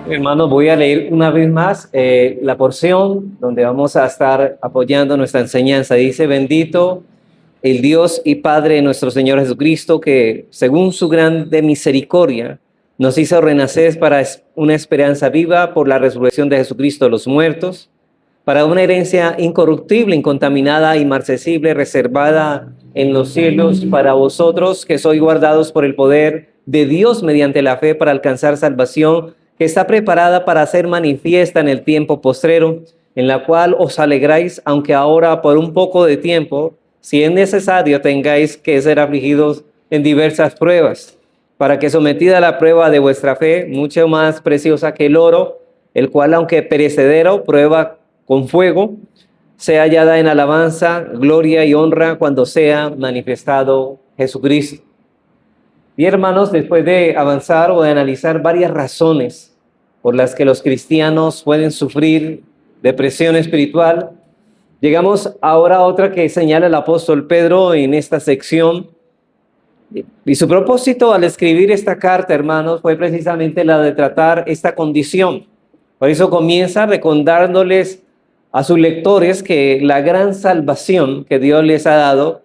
Hermanos, voy a leer una vez más la porción donde vamos a estar apoyando nuestra enseñanza. Dice: bendito el Dios y Padre de nuestro Señor Jesucristo, que según su grande misericordia nos hizo renacer para una esperanza viva por la resurrección de Jesucristo de los muertos, para una herencia incorruptible, incontaminada, inmarcesible, reservada en los cielos para vosotros, que sois guardados por el poder de Dios mediante la fe para alcanzar salvación, que está preparada para ser manifiesta en el tiempo postrero, en la cual os alegráis, aunque ahora por un poco de tiempo, si es necesario, tengáis que ser afligidos en diversas pruebas, para que sometida a la prueba de vuestra fe, mucho más preciosa que el oro, el cual, aunque perecedero, prueba con fuego, sea hallada en alabanza, gloria y honra cuando sea manifestado Jesucristo. Y hermanos, después de avanzar o de analizar varias razones por las que los cristianos pueden sufrir depresión espiritual, llegamos ahora a otra que señala el apóstol Pedro en esta sección. Y su propósito al escribir esta carta, hermanos, fue precisamente la de tratar esta condición. Por eso comienza recordándoles a sus lectores que la gran salvación que Dios les ha dado,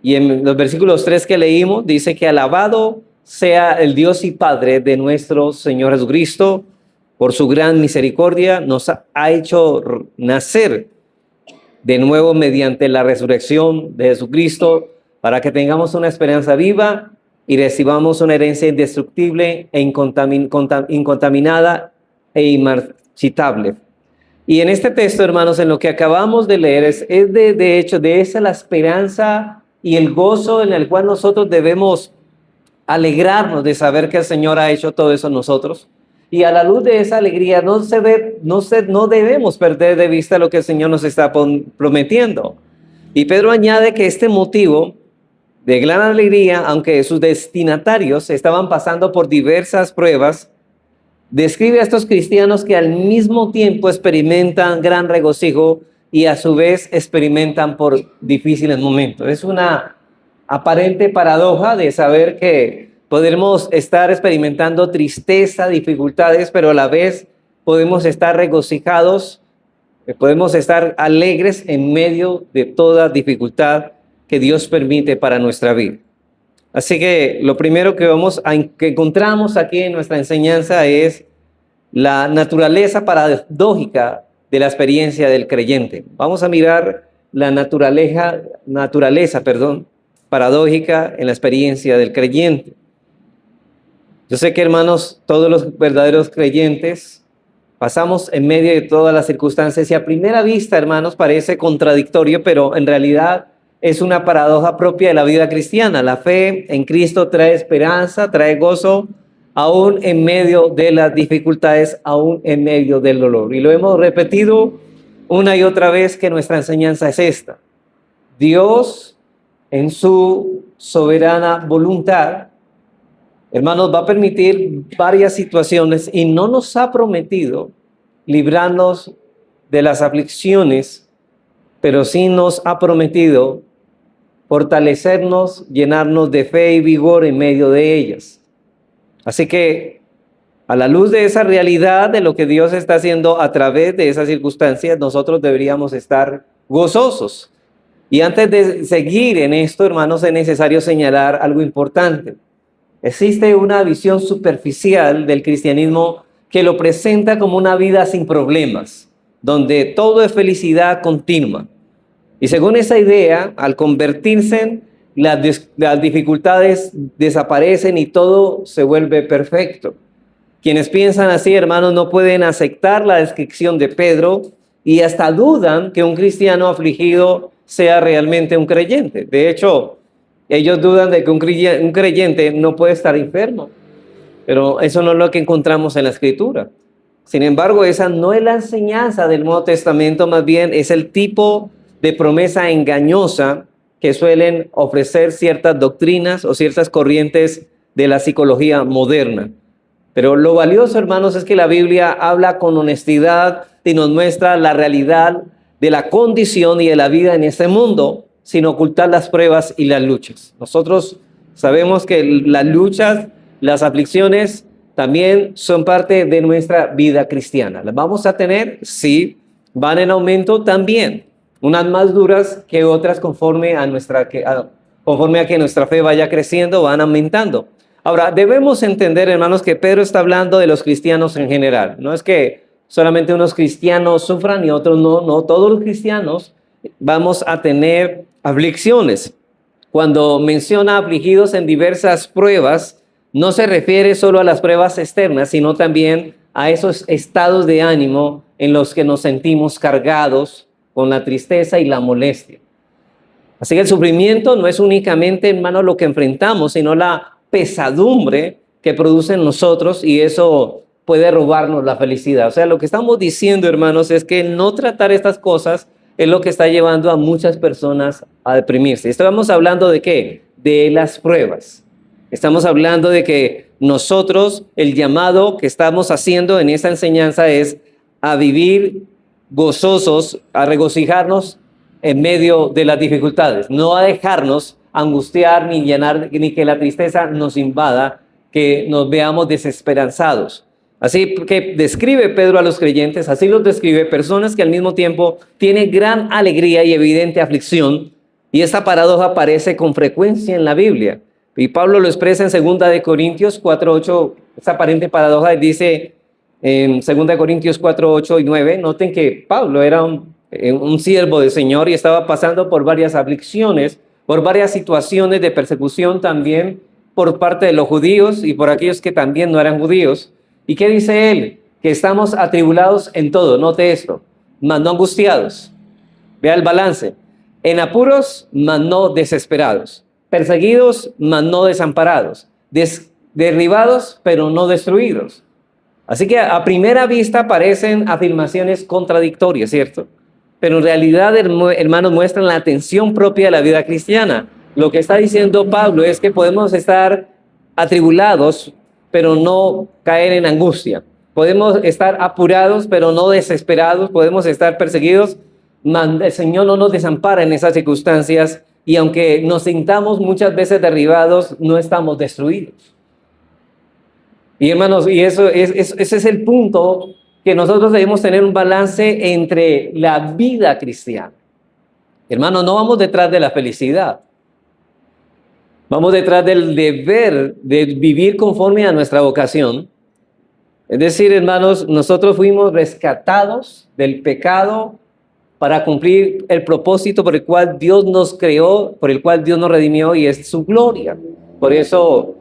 y en los versículos 3 que leímos, dice que alabado sea el Dios y Padre de nuestro Señor Jesucristo, por su gran misericordia nos ha hecho nacer de nuevo mediante la resurrección de Jesucristo, para que tengamos una esperanza viva y recibamos una herencia indestructible e incontaminada e inmarchitable. Y en este texto, hermanos, en lo que acabamos de leer, de hecho, de esa la esperanza y el gozo en el cual nosotros debemos alegrarnos de saber que el Señor ha hecho todo eso en nosotros. Y a la luz de esa alegría no debemos perder de vista lo que el Señor nos está prometiendo. Y Pedro añade que este motivo de gran alegría, aunque sus destinatarios estaban pasando por diversas pruebas, describe a estos cristianos que al mismo tiempo experimentan gran regocijo y a su vez experimentan por difíciles momentos. Es una aparente paradoja de saber que podemos estar experimentando tristeza, dificultades, pero a la vez podemos estar regocijados, podemos estar alegres en medio de toda dificultad que Dios permite para nuestra vida. Así que lo primero que encontramos aquí en nuestra enseñanza es la naturaleza paradójica de la experiencia del creyente. Vamos a mirar la naturaleza paradójica en la experiencia del creyente. Yo sé que, hermanos, todos los verdaderos creyentes pasamos en medio de todas las circunstancias y a primera vista, hermanos, parece contradictorio, pero en realidad es una paradoja propia de la vida cristiana. La fe en Cristo trae esperanza, trae gozo, aún en medio de las dificultades, aún en medio del dolor. Y lo hemos repetido una y otra vez que nuestra enseñanza es esta. Dios, en su soberana voluntad, hermanos, va a permitir varias situaciones y no nos ha prometido librarnos de las aflicciones, pero sí nos ha prometido fortalecernos, llenarnos de fe y vigor en medio de ellas. Así que, a la luz de esa realidad de lo que Dios está haciendo a través de esas circunstancias, nosotros deberíamos estar gozosos. Y antes de seguir en esto, hermanos, es necesario señalar algo importante. Existe una visión superficial del cristianismo que lo presenta como una vida sin problemas, donde todo es felicidad continua. Y según esa idea, al convertirse, las dificultades desaparecen y todo se vuelve perfecto. Quienes piensan así, hermanos, no pueden aceptar la descripción de Pedro y hasta dudan que un cristiano afligido sea realmente un creyente. De hecho, ellos dudan de que un creyente no puede estar enfermo, pero eso no es lo que encontramos en la Escritura. Sin embargo, esa no es la enseñanza del Nuevo Testamento, más bien es el tipo de promesa engañosa que suelen ofrecer ciertas doctrinas o ciertas corrientes de la psicología moderna. Pero lo valioso, hermanos, es que la Biblia habla con honestidad y nos muestra la realidad de la condición y de la vida en este mundo, sin ocultar las pruebas y las luchas. Nosotros sabemos que las luchas, las aflicciones, también son parte de nuestra vida cristiana. ¿Las vamos a tener? Sí. ¿Van en aumento? También. Unas más duras que otras conforme a que nuestra fe vaya creciendo, van aumentando. Ahora, debemos entender, hermanos, que Pedro está hablando de los cristianos en general. No es que solamente unos cristianos sufran y otros no. No, todos los cristianos vamos a tener aflicciones. Cuando menciona afligidos en diversas pruebas, no se refiere solo a las pruebas externas, sino también a esos estados de ánimo en los que nos sentimos cargados con la tristeza y la molestia. Así que el sufrimiento no es únicamente, hermano, lo que enfrentamos, sino la pesadumbre que produce en nosotros, y eso puede robarnos la felicidad. O sea, lo que estamos diciendo, hermanos, es que no tratar estas cosas es lo que está llevando a muchas personas a deprimirse. Estamos hablando de ¿qué? De las pruebas. Estamos hablando de que nosotros, el llamado que estamos haciendo en esta enseñanza es a vivir gozosos, a regocijarnos en medio de las dificultades, no a dejarnos angustiar ni que la tristeza nos invada, que nos veamos desesperanzados. Así que describe Pedro a los creyentes, así los describe, personas que al mismo tiempo tienen gran alegría y evidente aflicción, y esta paradoja aparece con frecuencia en la Biblia. Y Pablo lo expresa en 2 Corintios 4:8, esa aparente paradoja, dice en 2 Corintios 4:8 y 9, noten que Pablo era un siervo del Señor y estaba pasando por varias aflicciones, por varias situaciones de persecución también por parte de los judíos y por aquellos que también no eran judíos. ¿Y qué dice él? Que estamos atribulados en todo, note esto, mas no angustiados. Vea el balance. En apuros, mas no desesperados. Perseguidos, mas no desamparados. Derribados, pero no destruidos. Así que a primera vista parecen afirmaciones contradictorias, ¿cierto? Pero en realidad, hermanos, muestran la tensión propia de la vida cristiana. Lo que está diciendo Pablo es que podemos estar atribulados, pero no caer en angustia. Podemos estar apurados, pero no desesperados. Podemos estar perseguidos. El Señor no nos desampara en esas circunstancias. Y aunque nos sintamos muchas veces derribados, no estamos destruidos. Y hermanos, y ese es el punto, que nosotros debemos tener un balance entre la vida cristiana. Hermanos, no vamos detrás de la felicidad. Vamos detrás del deber de vivir conforme a nuestra vocación. Es decir, hermanos, nosotros fuimos rescatados del pecado para cumplir el propósito por el cual Dios nos creó, por el cual Dios nos redimió, y es su gloria. Por eso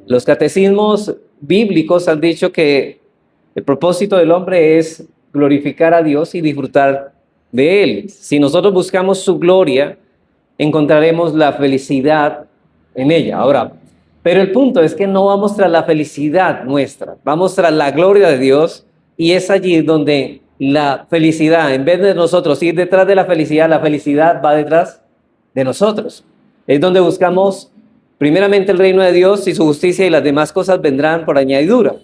los catecismos bíblicos han dicho que el propósito del hombre es glorificar a Dios y disfrutar de Él. Si nosotros buscamos su gloria, encontraremos la felicidad en ella. Ahora, pero el punto es que no vamos tras la felicidad nuestra, vamos tras la gloria de Dios, y es allí donde la felicidad, en vez de nosotros ir detrás de la felicidad va detrás de nosotros. Es donde buscamos primeramente el reino de Dios y su justicia, y las demás cosas vendrán por añadidura.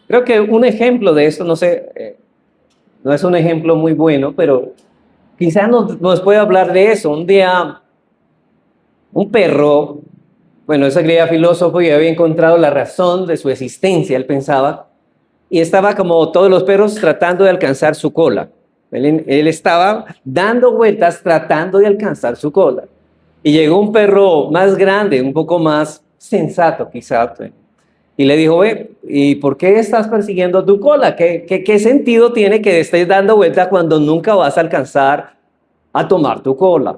Creo que un ejemplo de esto, no sé, no es un ejemplo muy bueno, pero quizás nos puede hablar de eso. Un día, un perro, bueno, ese griego filósofo ya había encontrado la razón de su existencia, él pensaba, y estaba como todos los perros tratando de alcanzar su cola. Él estaba dando vueltas tratando de alcanzar su cola. Y llegó un perro más grande, un poco más sensato quizás, y le dijo: ¿y por qué estás persiguiendo tu cola? ¿Qué sentido tiene que estés dando vueltas cuando nunca vas a alcanzar a tomar tu cola?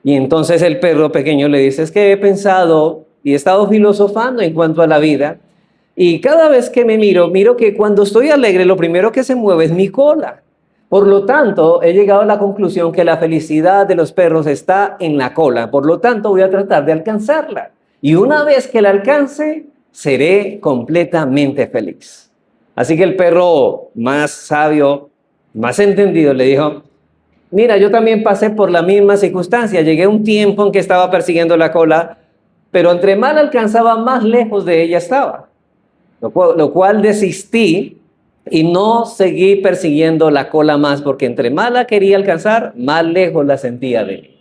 Y entonces el perro pequeño le dice: es que he pensado y he estado filosofando en cuanto a la vida, y cada vez que me miro que cuando estoy alegre lo primero que se mueve es mi cola. Por lo tanto, he llegado a la conclusión que la felicidad de los perros está en la cola. Por lo tanto, voy a tratar de alcanzarla. Y una vez que la alcance, seré completamente feliz. Así que el perro más sabio, más entendido, le dijo: mira, yo también pasé por la misma circunstancia. Llegué a un tiempo en que estaba persiguiendo la cola, pero entre más la alcanzaba, más lejos de ella estaba. Lo cual desistí y no seguí persiguiendo la cola más, porque entre más la quería alcanzar, más lejos la sentía de mí.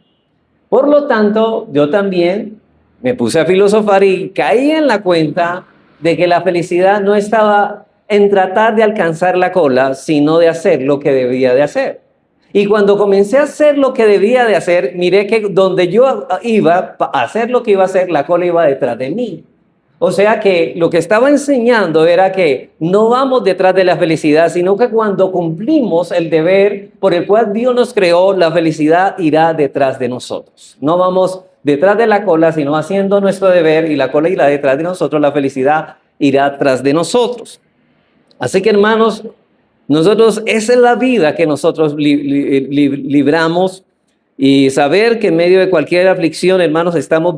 Por lo tanto, yo también me puse a filosofar y caí en la cuenta de que la felicidad no estaba en tratar de alcanzar la cola, sino de hacer lo que debía de hacer. Y cuando comencé a hacer lo que debía de hacer, miré que donde yo iba a hacer lo que iba a hacer, la cola iba detrás de mí. O sea que lo que estaba enseñando era que no vamos detrás de la felicidad, sino que cuando cumplimos el deber por el cual Dios nos creó, la felicidad irá detrás de nosotros. No vamos detrás de la cola, sino haciendo nuestro deber y la cola irá detrás de nosotros, la felicidad irá tras de nosotros. Así que hermanos, nosotros, esa es la vida que nosotros libramos. Y saber que en medio de cualquier aflicción, hermanos, estamos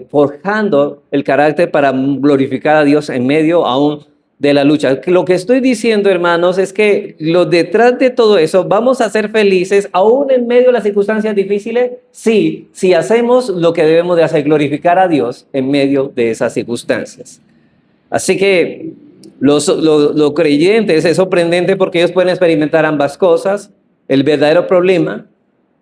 forjando el carácter para glorificar a Dios en medio aún de la lucha. Lo que estoy diciendo, hermanos, es que detrás de todo eso, ¿vamos a ser felices aún en medio de las circunstancias difíciles? Sí, si hacemos lo que debemos de hacer, glorificar a Dios en medio de esas circunstancias. Así que los creyentes es sorprendente porque ellos pueden experimentar ambas cosas. El verdadero problema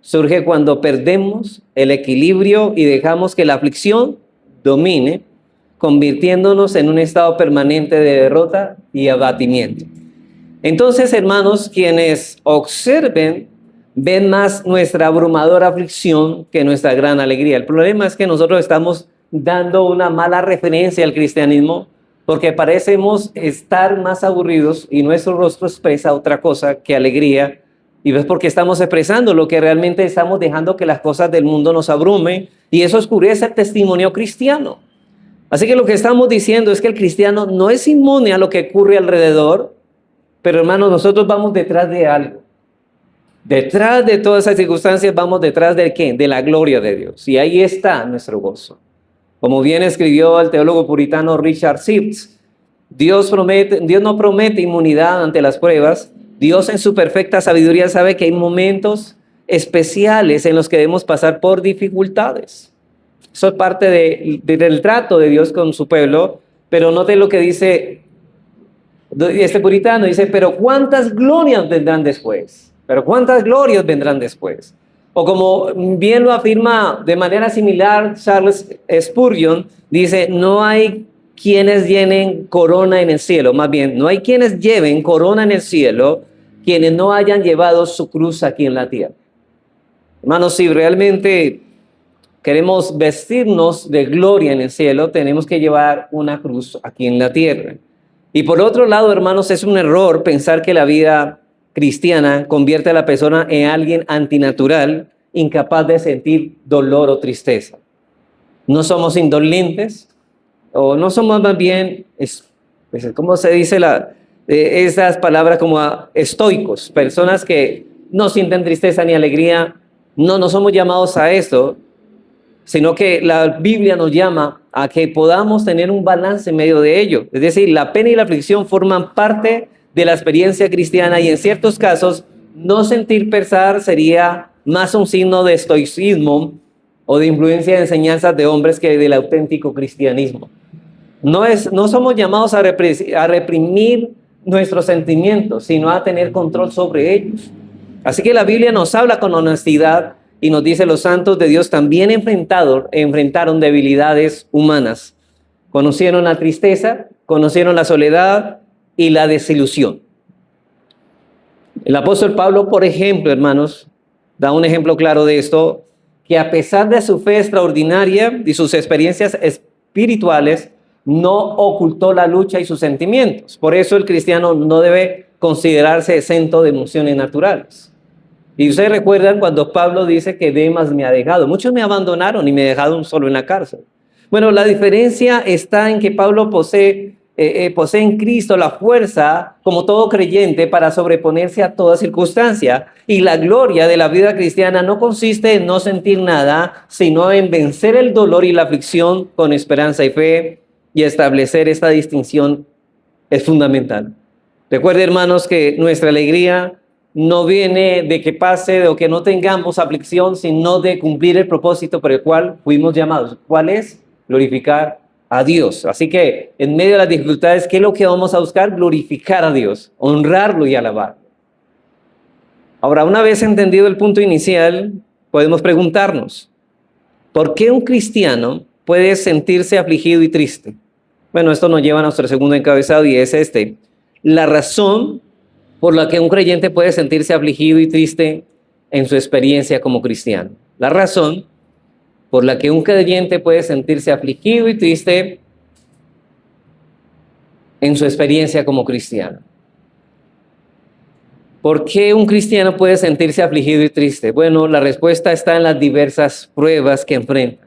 surge cuando perdemos el equilibrio y dejamos que la aflicción domine, convirtiéndonos en un estado permanente de derrota y abatimiento. Entonces, hermanos, quienes observen ven más nuestra abrumadora aflicción que nuestra gran alegría. El problema es que nosotros estamos dando una mala referencia al cristianismo porque parecemos estar más aburridos y nuestro rostro expresa otra cosa que alegría. Y es porque estamos expresando lo que realmente estamos dejando que las cosas del mundo nos abrumen y eso oscurece el testimonio cristiano. Así que lo que estamos diciendo es que el cristiano no es inmune a lo que ocurre alrededor, pero hermanos, nosotros vamos detrás de algo. Detrás de todas esas circunstancias vamos detrás de ¿qué? De la gloria de Dios. Y ahí está nuestro gozo. Como bien escribió el teólogo puritano Richard Sibbes, Dios no promete inmunidad ante las pruebas. Dios en su perfecta sabiduría sabe que hay momentos especiales en los que debemos pasar por dificultades. Eso es parte del trato de Dios con su pueblo, pero note lo que dice este puritano, dice, pero ¿cuántas glorias vendrán después? Pero ¿cuántas glorias vendrán después? O como bien lo afirma de manera similar Charles Spurgeon, dice, no hay quienes llenen corona en el cielo, más bien, no hay quienes lleven corona en el cielo, quienes no hayan llevado su cruz aquí en la tierra. Hermanos, si realmente queremos vestirnos de gloria en el cielo, tenemos que llevar una cruz aquí en la tierra. Y por otro lado, hermanos, es un error pensar que la vida cristiana convierte a la persona en alguien antinatural, incapaz de sentir dolor o tristeza. No somos indolentes, o no somos más bien, ¿cómo se dice esas palabras como estoicos? Personas que no sienten tristeza ni alegría. No somos llamados a eso, sino que la Biblia nos llama a que podamos tener un balance en medio de ello. Es decir, la pena y la aflicción forman parte de la experiencia cristiana y en ciertos casos no sentir pesar sería más un signo de estoicismo o de influencia de enseñanzas de hombres que del auténtico cristianismo. No somos llamados a reprimir nuestros sentimientos, sino a tener control sobre ellos. Así que la Biblia nos habla con honestidad y nos dice los santos de Dios también enfrentaron debilidades humanas. Conocieron la tristeza, conocieron la soledad y la desilusión. El apóstol Pablo, por ejemplo, hermanos, da un ejemplo claro de esto, que a pesar de su fe extraordinaria y sus experiencias espirituales, no ocultó la lucha y sus sentimientos. Por eso el cristiano no debe considerarse exento de emociones naturales. Y ustedes recuerdan cuando Pablo dice que Demas me ha dejado. Muchos me abandonaron y me dejaron solo en la cárcel. Bueno, la diferencia está en que Pablo posee en Cristo la fuerza, como todo creyente, para sobreponerse a toda circunstancia. Y la gloria de la vida cristiana no consiste en no sentir nada, sino en vencer el dolor y la aflicción con esperanza y fe. Y establecer esta distinción es fundamental. Recuerde, hermanos, que nuestra alegría no viene de que pase o que no tengamos aflicción, sino de cumplir el propósito por el cual fuimos llamados. ¿Cuál es? Glorificar a Dios. Así que en medio de las dificultades, ¿qué es lo que vamos a buscar? Glorificar a Dios, honrarlo y alabarlo. Ahora, una vez entendido el punto inicial, podemos preguntarnos, ¿por qué un cristiano puede sentirse afligido y triste? Bueno, esto nos lleva a nuestro segundo encabezado y es este. La razón por la que un creyente puede sentirse afligido y triste en su experiencia como cristiano. La razón por la que un creyente puede sentirse afligido y triste en su experiencia como cristiano. ¿Por qué un cristiano puede sentirse afligido y triste? Bueno, la respuesta está en las diversas pruebas que enfrenta.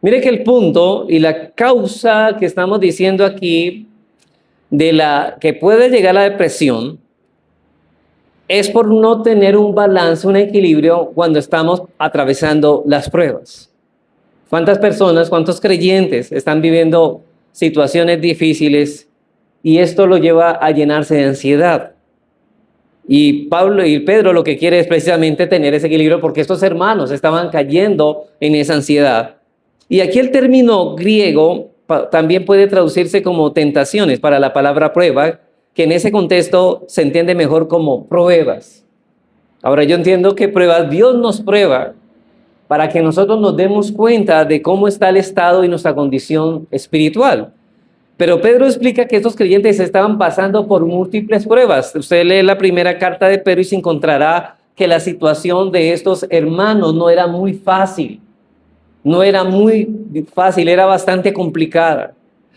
Mire que el punto y la causa que estamos diciendo aquí de la que puede llegar a la depresión es por no tener un balance, un equilibrio cuando estamos atravesando las pruebas. ¿Cuántas personas, cuántos creyentes están viviendo situaciones difíciles y esto lo lleva a llenarse de ansiedad? Y Pablo y Pedro lo que quiere es precisamente tener ese equilibrio porque estos hermanos estaban cayendo en esa ansiedad. Y aquí el término griego también puede traducirse como tentaciones para la palabra prueba, que en ese contexto se entiende mejor como pruebas. Ahora yo entiendo que pruebas, Dios nos prueba para que nosotros nos demos cuenta de cómo está el estado y nuestra condición espiritual. Pero Pedro explica que estos creyentes estaban pasando por múltiples pruebas. Usted lee la primera carta de Pedro y se encontrará que la situación de estos hermanos no era muy fácil. No era muy fácil, era bastante complicada.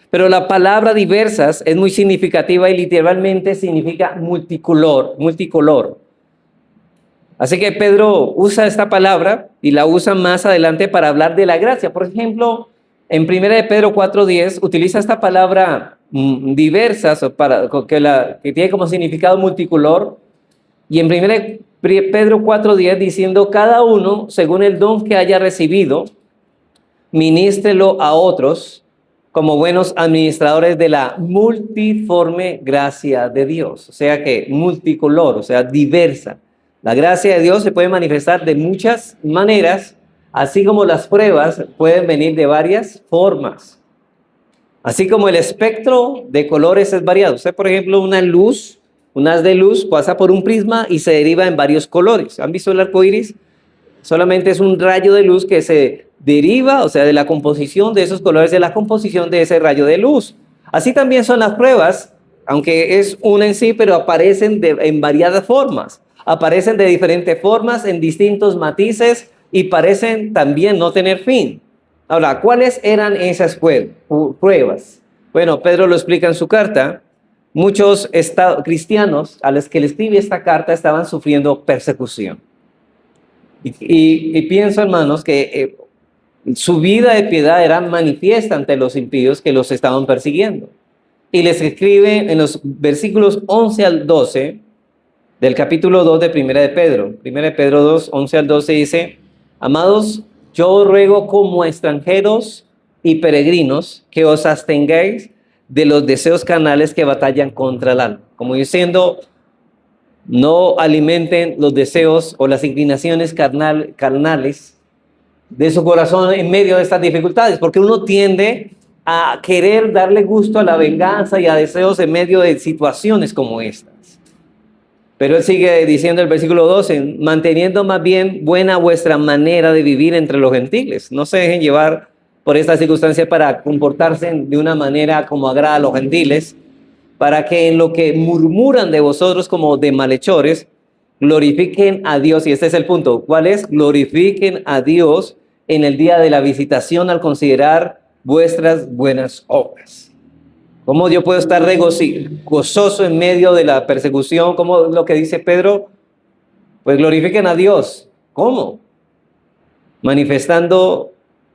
Pero la palabra diversas es muy significativa y literalmente significa multicolor. Así que Pedro usa esta palabra y la usa más adelante para hablar de la gracia. Por ejemplo, en 1 de Pedro 4:10 utiliza esta palabra diversas que tiene como significado multicolor. Y en 1 de Pedro 4:10 diciendo cada uno según el don que haya recibido, ministrelo a otros como buenos administradores de la multiforme gracia de Dios. O sea que multicolor, o sea diversa. La gracia de Dios se puede manifestar de muchas maneras, así como las pruebas pueden venir de varias formas. Así como el espectro de colores es variado. Usted, por ejemplo, un haz de luz pasa por un prisma y se deriva en varios colores. ¿Han visto el arco iris? Solamente es un rayo de luz que se deriva, o sea, de la composición de esos colores, de la composición de ese rayo de luz. Así también son las pruebas, aunque es una en sí, pero aparecen en variadas formas. Aparecen de diferentes formas, en distintos matices y parecen también no tener fin. Ahora, ¿cuáles eran esas pruebas? Bueno, Pedro lo explica en su carta. Muchos cristianos a los que le escribe esta carta estaban sufriendo persecución. Y pienso, hermanos, que su vida de piedad era manifiesta ante los impíos que los estaban persiguiendo. Y les escribe en los versículos 11 al 12 del capítulo 2 de 1 de Pedro. 1 de Pedro 2, 11 al 12 dice: amados, yo os ruego como extranjeros y peregrinos que os abstengáis de los deseos carnales que batallan contra el alma. Como diciendo, no alimenten los deseos o las inclinaciones carnales de su corazón en medio de estas dificultades, porque uno tiende a querer darle gusto a la venganza y a deseos en medio de situaciones como estas. Pero él sigue diciendo el versículo 12, manteniendo más bien buena vuestra manera de vivir entre los gentiles. No se dejen llevar por estas circunstancias para comportarse de una manera como agrada a los gentiles, para que en lo que murmuran de vosotros como de malhechores, glorifiquen a Dios. Y este es el punto. ¿Cuál es? Glorifiquen a Dios en el día de la visitación al considerar vuestras buenas obras. ¿Cómo yo puedo estar gozoso en medio de la persecución? ¿Cómo lo que dice Pedro? Pues glorifiquen a Dios. ¿Cómo? Manifestando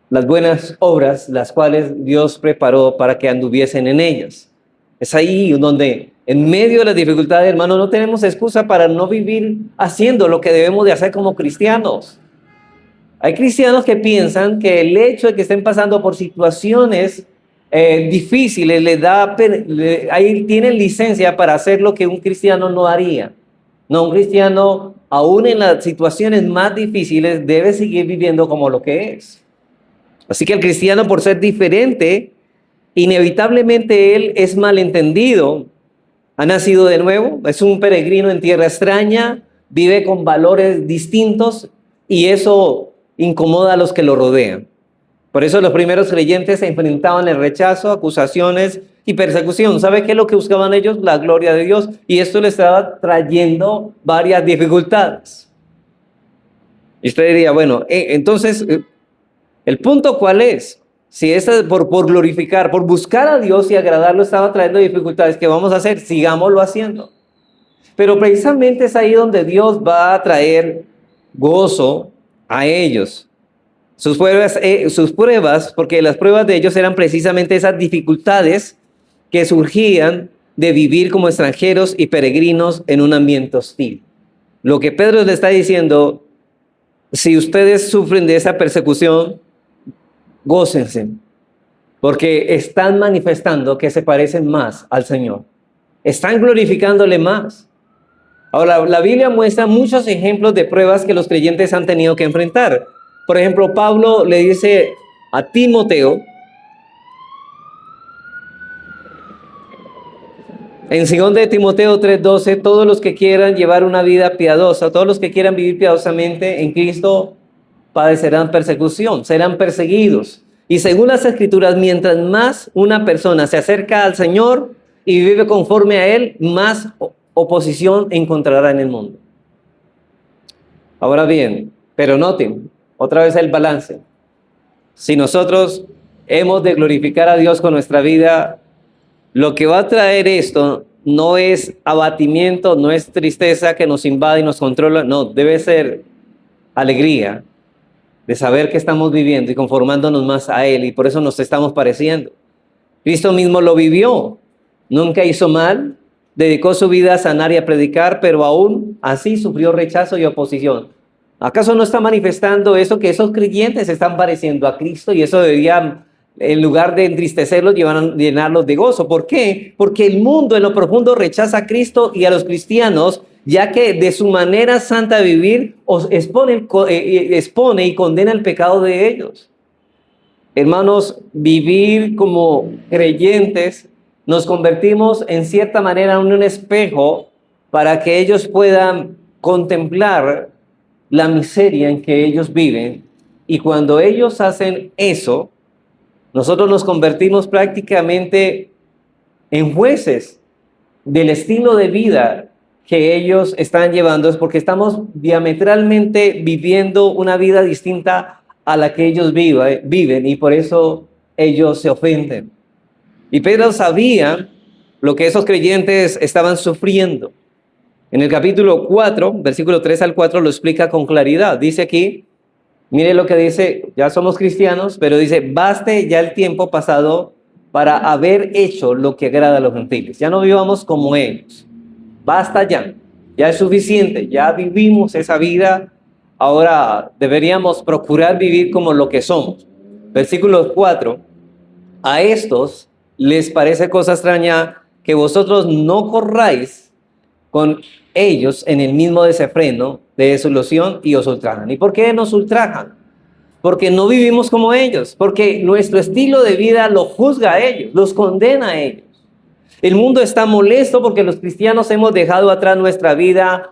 las buenas obras, las cuales Dios preparó para que anduviesen en ellas. Es ahí donde, en medio de las dificultades, hermanos, no tenemos excusa para no vivir haciendo lo que debemos de hacer como cristianos. Hay cristianos que piensan que el hecho de que estén pasando por situaciones difíciles ahí tienen licencia para hacer lo que un cristiano no haría. No, un cristiano, aún en las situaciones más difíciles, debe seguir viviendo como lo que es. Así que el cristiano, por ser diferente, inevitablemente él es malentendido. Ha nacido de nuevo, es un peregrino en tierra extraña, vive con valores distintos y eso incomoda a los que lo rodean. Por eso los primeros creyentes se enfrentaban el rechazo, acusaciones y persecución. ¿Sabe qué es lo que buscaban ellos? La gloria de Dios. Y esto les estaba trayendo varias dificultades. Y usted diría, bueno, entonces, ¿el punto cuál es? Si es por glorificar, por buscar a Dios y agradarlo estaba trayendo dificultades, ¿qué vamos a hacer? Sigámoslo haciendo. Pero precisamente es ahí donde Dios va a traer gozo a ellos. Sus pruebas, porque las pruebas de ellos eran precisamente esas dificultades que surgían de vivir como extranjeros y peregrinos en un ambiente hostil. Lo que Pedro le está diciendo, si ustedes sufren de esa persecución, gócense, porque están manifestando que se parecen más al Señor. Están glorificándole más. Ahora, la Biblia muestra muchos ejemplos de pruebas que los creyentes han tenido que enfrentar. Por ejemplo, Pablo le dice a Timoteo, en 2 de Timoteo 3:12, todos los que quieran llevar una vida piadosa, todos los que quieran vivir piadosamente en Cristo, padecerán persecución, serán perseguidos. Y según las Escrituras, mientras más una persona se acerca al Señor y vive conforme a Él, más oposición encontrará en el mundo. Ahora bien, pero noten, otra vez el balance. Si nosotros hemos de glorificar a Dios con nuestra vida, lo que va a traer esto no es abatimiento, no es tristeza que nos invade y nos controla, no, debe ser alegría de saber que estamos viviendo y conformándonos más a Él, y por eso nos estamos pareciendo. Cristo mismo lo vivió, nunca hizo mal, dedicó su vida a sanar y a predicar, pero aún así sufrió rechazo y oposición. ¿Acaso no está manifestando eso, que esos creyentes se están pareciendo a Cristo, y eso debería, en lugar de entristecerlos, llenarlos de gozo? ¿Por qué? Porque el mundo en lo profundo rechaza a Cristo y a los cristianos, ya que de su manera santa de vivir expone y condena el pecado de ellos. Hermanos, vivir como creyentes, nos convertimos en cierta manera en un espejo para que ellos puedan contemplar la miseria en que ellos viven, y cuando ellos hacen eso, nosotros nos convertimos prácticamente en jueces del estilo de vida que ellos están llevando. Es porque estamos diametralmente viviendo una vida distinta a la que ellos viven, y por eso ellos se ofenden. Y Pedro sabía lo que esos creyentes estaban sufriendo. En el capítulo 4, versículo 3 al 4, lo explica con claridad. Dice aquí, mire lo que dice, ya somos cristianos, pero dice, baste ya el tiempo pasado para haber hecho lo que agrada a los gentiles. Ya no vivamos como ellos. Basta ya, ya es suficiente, ya vivimos esa vida, ahora deberíamos procurar vivir como lo que somos. Versículo 4, a estos les parece cosa extraña que vosotros no corráis con ellos en el mismo desenfreno de desilusión y os ultrajan. ¿Y por qué nos ultrajan? Porque no vivimos como ellos, porque nuestro estilo de vida los juzga a ellos, los condena a ellos. El mundo está molesto porque los cristianos hemos dejado atrás nuestra vida,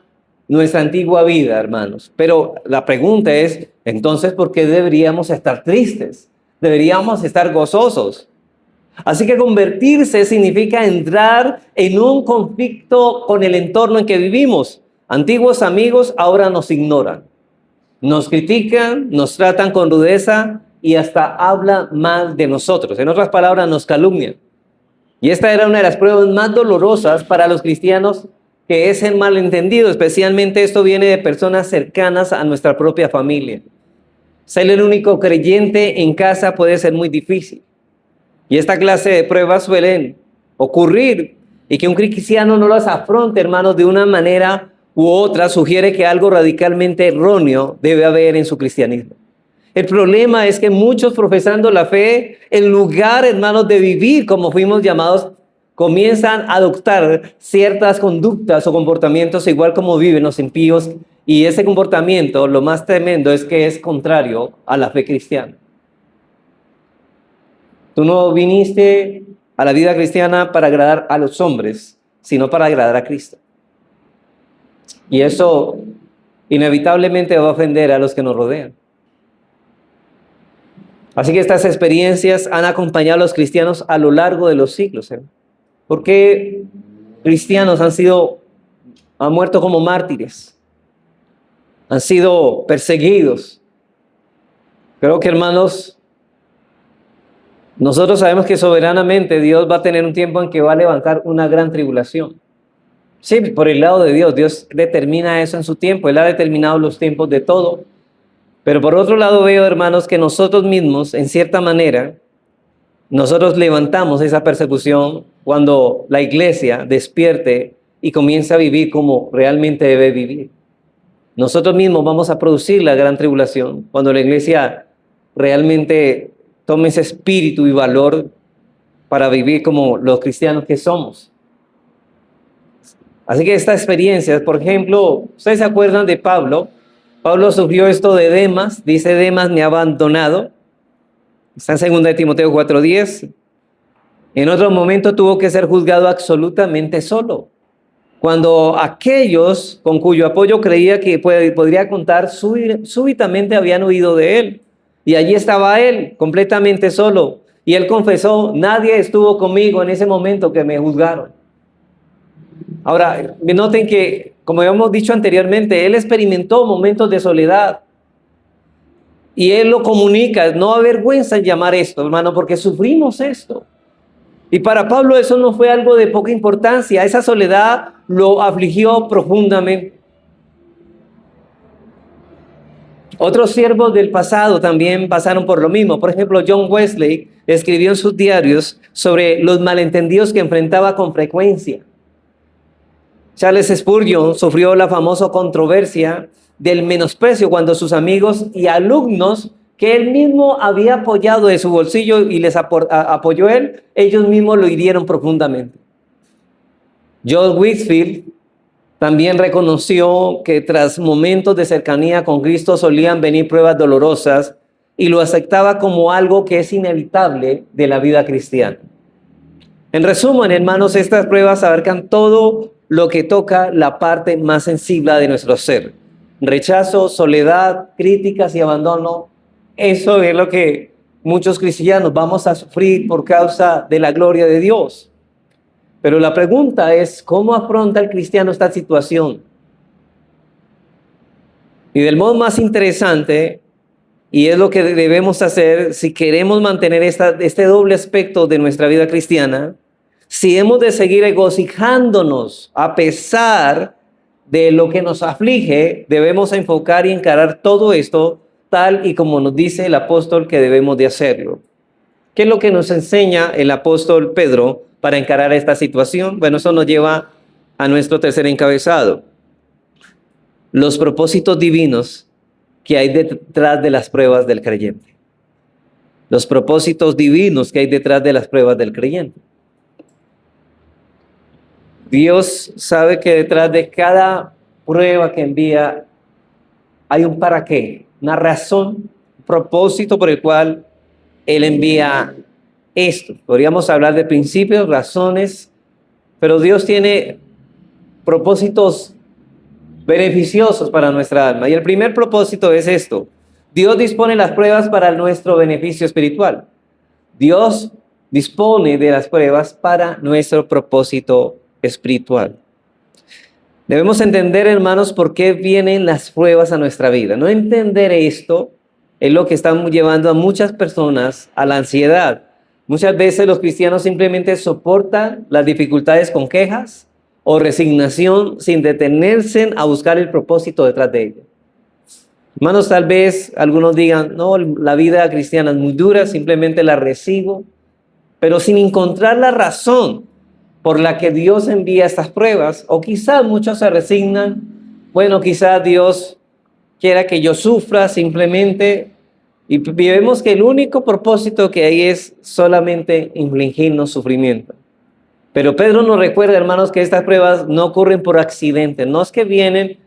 nuestra antigua vida, hermanos. Pero la pregunta es, entonces, ¿por qué deberíamos estar tristes? Deberíamos estar gozosos. Así que convertirse significa entrar en un conflicto con el entorno en que vivimos. Antiguos amigos ahora nos ignoran, nos critican, nos tratan con rudeza y hasta hablan mal de nosotros. En otras palabras, nos calumnian. Y esta era una de las pruebas más dolorosas para los cristianos, que es el malentendido. Especialmente esto viene de personas cercanas a nuestra propia familia. Ser el único creyente en casa puede ser muy difícil. Y esta clase de pruebas suelen ocurrir, y que un cristiano no las afronte, hermanos, de una manera u otra, sugiere que algo radicalmente erróneo debe haber en su cristianismo. El problema es que muchos, profesando la fe, en lugar, hermanos, de vivir como fuimos llamados, comienzan a adoptar ciertas conductas o comportamientos igual como viven los impíos, y ese comportamiento, lo más tremendo, es que es contrario a la fe cristiana. Tú no viniste a la vida cristiana para agradar a los hombres, sino para agradar a Cristo. Y eso inevitablemente va a ofender a los que nos rodean. Así que estas experiencias han acompañado a los cristianos a lo largo de los siglos. ¿Por qué cristianos han muerto como mártires? Han sido perseguidos. Creo que, hermanos, nosotros sabemos que soberanamente Dios va a tener un tiempo en que va a levantar una gran tribulación. Sí, por el lado de Dios, Dios determina eso en su tiempo. Él ha determinado los tiempos de todo. Pero por otro lado veo, hermanos, que nosotros mismos, en cierta manera, nosotros levantamos esa persecución cuando la iglesia despierte y comienza a vivir como realmente debe vivir. Nosotros mismos vamos a producir la gran tribulación cuando la iglesia realmente tome ese espíritu y valor para vivir como los cristianos que somos. Así que estas experiencias, por ejemplo, ¿ustedes se acuerdan de Pablo? Pablo sufrió esto de Demas, dice Demas me ha abandonado. Está en 2 de Timoteo 4:10. En otro momento tuvo que ser juzgado absolutamente solo. Cuando aquellos con cuyo apoyo creía que podría contar, súbitamente habían huido de él. Y allí estaba él, completamente solo. Y él confesó, nadie estuvo conmigo en ese momento que me juzgaron. Ahora, noten que, como habíamos dicho anteriormente, él experimentó momentos de soledad. Y él lo comunica, no avergüenza en llamar esto, hermano, porque sufrimos esto. Y para Pablo eso no fue algo de poca importancia, esa soledad lo afligió profundamente. Otros siervos del pasado también pasaron por lo mismo. Por ejemplo, John Wesley escribió en sus diarios sobre los malentendidos que enfrentaba con frecuencia. Charles Spurgeon sufrió la famosa controversia del menosprecio cuando sus amigos y alumnos que él mismo había apoyado de su bolsillo y les apoyó él, ellos mismos lo hirieron profundamente. John Whitfield también reconoció que tras momentos de cercanía con Cristo solían venir pruebas dolorosas y lo aceptaba como algo que es inevitable de la vida cristiana. En resumen, hermanos, estas pruebas abarcan todo lo que toca la parte más sensible de nuestro ser. Rechazo, soledad, críticas y abandono. Eso es lo que muchos cristianos vamos a sufrir por causa de la gloria de Dios. Pero la pregunta es, ¿cómo afronta el cristiano esta situación? Y del modo más interesante, y es lo que debemos hacer si queremos mantener este doble aspecto de nuestra vida cristiana, si hemos de seguir regocijándonos a pesar de lo que nos aflige, debemos enfocar y encarar todo esto tal y como nos dice el apóstol que debemos de hacerlo. ¿Qué es lo que nos enseña el apóstol Pedro para encarar esta situación? Bueno, eso nos lleva a nuestro tercer encabezado. Los propósitos divinos que hay detrás de las pruebas del creyente. Los propósitos divinos que hay detrás de las pruebas del creyente. Dios sabe que detrás de cada prueba que envía hay un para qué, una razón, un propósito por el cual Él envía esto. Podríamos hablar de principios, razones, pero Dios tiene propósitos beneficiosos para nuestra alma. Y el primer propósito es esto. Dios dispone las pruebas para nuestro beneficio espiritual. Dios dispone de las pruebas para nuestro propósito espiritual. Debemos entender, hermanos, por qué vienen las pruebas a nuestra vida. No entender esto es lo que está llevando a muchas personas a la ansiedad. Muchas veces los cristianos simplemente soportan las dificultades con quejas o resignación sin detenerse a buscar el propósito detrás de ello. Hermanos, tal vez algunos digan, no, la vida cristiana es muy dura, simplemente la recibo, pero sin encontrar la razón por la que Dios envía estas pruebas, o quizás muchos se resignan, bueno, quizás Dios quiera que yo sufra simplemente, y vemos que el único propósito que hay es solamente infligirnos sufrimiento. Pero Pedro nos recuerda, hermanos, que estas pruebas no ocurren por accidente, no es que vienen,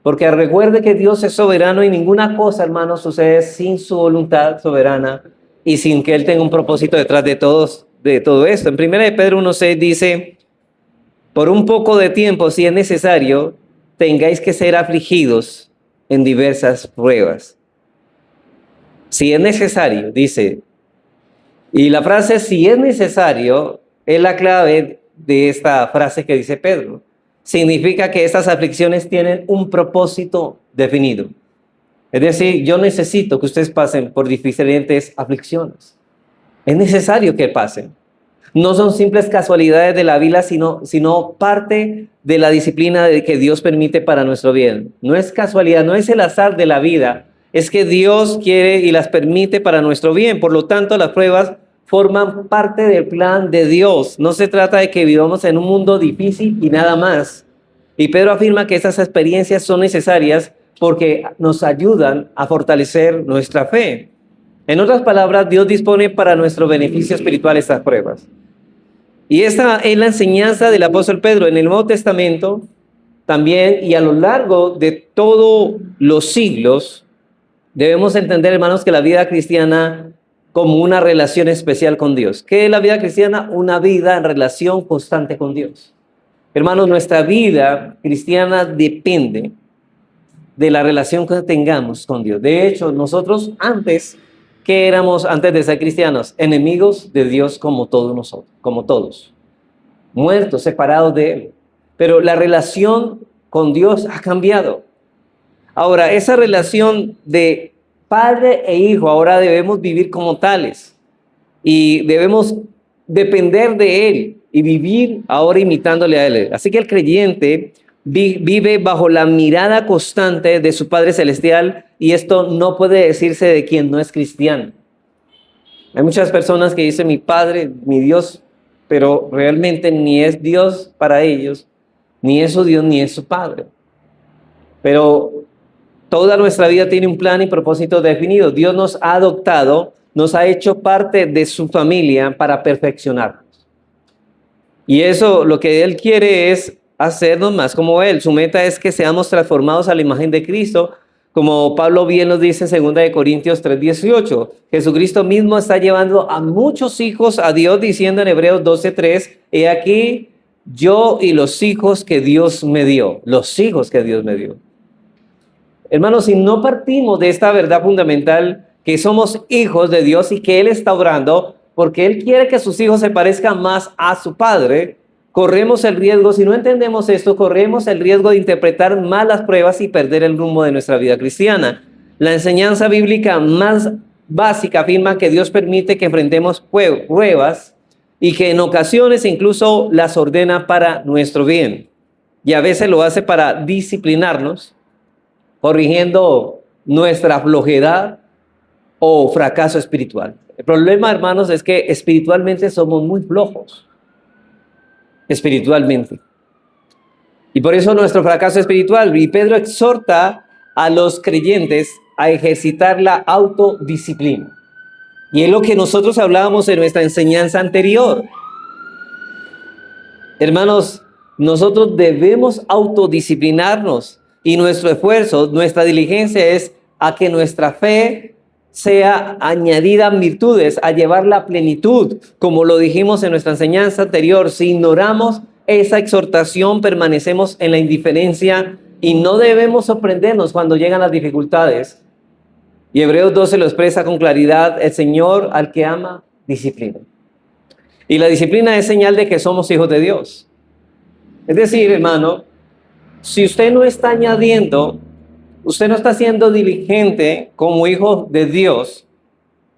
porque recuerde que Dios es soberano y ninguna cosa, hermanos, sucede sin su voluntad soberana y sin que Él tenga un propósito detrás de todo esto. En 1 de Pedro 1:6 dice, por un poco de tiempo, si es necesario, tengáis que ser afligidos en diversas pruebas. Si es necesario, dice. Y la frase si es necesario es la clave de esta frase que dice Pedro. Significa que estas aflicciones tienen un propósito definido. Es decir, yo necesito que ustedes pasen por diferentes aflicciones. Es necesario que pasen. No son simples casualidades de la vida, sino parte de la disciplina de que Dios permite para nuestro bien. No es casualidad, no es el azar de la vida, es que Dios quiere y las permite para nuestro bien. Por lo tanto, las pruebas forman parte del plan de Dios. No se trata de que vivamos en un mundo difícil y nada más. Y Pedro afirma que estas experiencias son necesarias porque nos ayudan a fortalecer nuestra fe. En otras palabras, Dios dispone para nuestro beneficio espiritual estas pruebas. Y esta es la enseñanza del apóstol Pedro en el Nuevo Testamento también, y a lo largo de todos los siglos. Debemos entender, hermanos, que la vida cristiana como una relación especial con Dios. ¿Qué es la vida cristiana? Una vida en relación constante con Dios. Hermanos, nuestra vida cristiana depende de la relación que tengamos con Dios. De hecho, nosotros ¿qué éramos antes de ser cristianos? Enemigos de Dios como todos nosotros, como todos. Muertos, separados de Él. Pero la relación con Dios ha cambiado. Ahora, esa relación de padre e hijo, ahora debemos vivir como tales. Y debemos depender de Él y vivir ahora imitándole a Él. Así que el creyente vive bajo la mirada constante de su Padre Celestial, y esto no puede decirse de quien no es cristiano. Hay muchas personas que dicen mi Padre, mi Dios, pero realmente ni es Dios para ellos, ni es su Dios, ni es su Padre. Pero toda nuestra vida tiene un plan y propósito definido. Dios nos ha adoptado, nos ha hecho parte de su familia para perfeccionarnos. Y eso, lo que Él quiere es hacernos más como Él. Su meta es que seamos transformados a la imagen de Cristo, como Pablo bien nos dice en 2 Corintios 3:18. Jesucristo mismo está llevando a muchos hijos a Dios, diciendo en Hebreos 12:3, he aquí yo y los hijos que Dios me dio. Los hijos que Dios me dio. Hermanos, si no partimos de esta verdad fundamental, que somos hijos de Dios y que Él está obrando, porque Él quiere que sus hijos se parezcan más a su Padre, corremos el riesgo, si no entendemos esto, corremos el riesgo de interpretar mal las pruebas y perder el rumbo de nuestra vida cristiana. La enseñanza bíblica más básica afirma que Dios permite que enfrentemos pruebas y que en ocasiones incluso las ordena para nuestro bien. Y a veces lo hace para disciplinarnos, corrigiendo nuestra flojedad o fracaso espiritual. El problema, hermanos, es que espiritualmente somos muy flojos. Espiritualmente. Y por eso nuestro fracaso espiritual. Y Pedro exhorta a los creyentes a ejercitar la autodisciplina. Y es lo que nosotros hablábamos en nuestra enseñanza anterior. Hermanos, nosotros debemos autodisciplinarnos. Y nuestro esfuerzo, nuestra diligencia es a que nuestra fe sea añadida a virtudes, a llevar la plenitud, como lo dijimos en nuestra enseñanza anterior. Si ignoramos esa exhortación, permanecemos en la indiferencia y no debemos sorprendernos cuando llegan las dificultades. Y Hebreos 12 lo expresa con claridad: el Señor al que ama, disciplina. Y la disciplina es señal de que somos hijos de Dios. Es decir, hermano, si usted no está añadiendo, usted no está siendo diligente como hijo de Dios,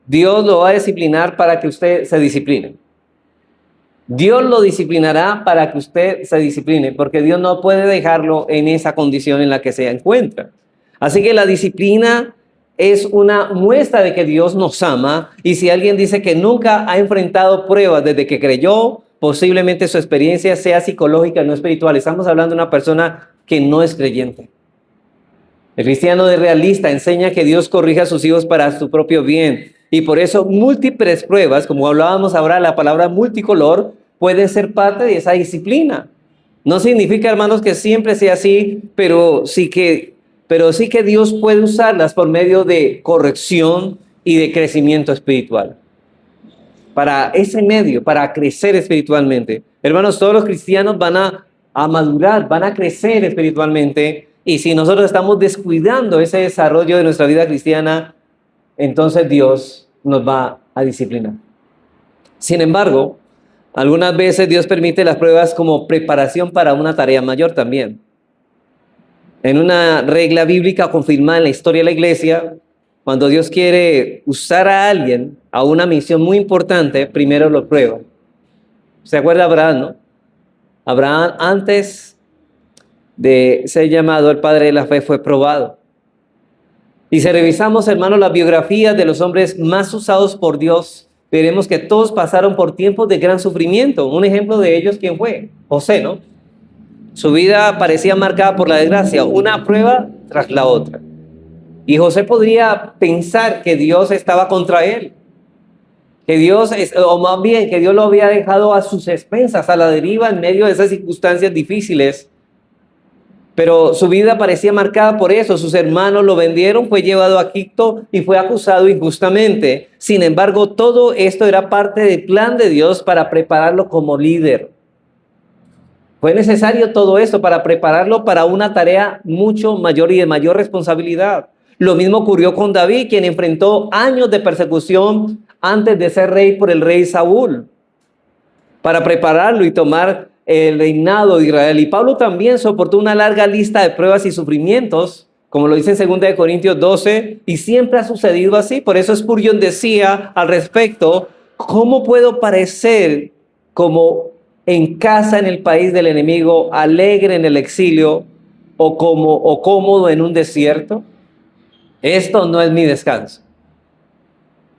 Dios lo va a disciplinar para que usted se discipline. Dios lo disciplinará para que usted se discipline, porque Dios no puede dejarlo en esa condición en la que se encuentra. Así que la disciplina es una muestra de que Dios nos ama, y si alguien dice que nunca ha enfrentado pruebas desde que creyó, posiblemente su experiencia sea psicológica, no espiritual. Estamos hablando de una persona que no es creyente. El cristiano de realista enseña que Dios corrige a sus hijos para su propio bien. Y por eso múltiples pruebas, como hablábamos ahora, la palabra multicolor, pueden ser parte de esa disciplina. No significa, hermanos, que siempre sea así, pero sí que Dios puede usarlas por medio de corrección y de crecimiento espiritual. Para ese medio, para crecer espiritualmente. Hermanos, todos los cristianos van a madurar, van a crecer espiritualmente. Y si nosotros estamos descuidando ese desarrollo de nuestra vida cristiana, entonces Dios nos va a disciplinar. Sin embargo, algunas veces Dios permite las pruebas como preparación para una tarea mayor también. En una regla bíblica confirmada en la historia de la iglesia, cuando Dios quiere usar a alguien a una misión muy importante, primero lo prueba. ¿Se acuerda Abraham, no? Abraham, antes de ser llamado el padre de la fe, fue probado. Y si revisamos, hermanos, las biografías de los hombres más usados por Dios, veremos que todos pasaron por tiempos de gran sufrimiento. Un ejemplo de ellos, ¿quién fue? José, ¿no? Su vida parecía marcada por la desgracia, una prueba tras la otra. Y José podría pensar que Dios estaba contra él, que Dios, o más bien que Dios lo había dejado a sus expensas, a la deriva en medio de esas circunstancias difíciles. Pero su vida parecía marcada por eso. Sus hermanos lo vendieron, fue llevado a Egipto y fue acusado injustamente. Sin embargo, todo esto era parte del plan de Dios para prepararlo como líder. Fue necesario todo esto para prepararlo para una tarea mucho mayor y de mayor responsabilidad. Lo mismo ocurrió con David, quien enfrentó años de persecución antes de ser rey por el rey Saúl, para prepararlo y tomar el reinado de Israel. Y Pablo también soportó una larga lista de pruebas y sufrimientos, como lo dice en 2 Corintios 12, y siempre ha sucedido así. Por eso Spurgeon decía al respecto: ¿cómo puedo parecer como en casa en el país del enemigo, alegre en el exilio o cómodo en un desierto? Esto no es mi descanso.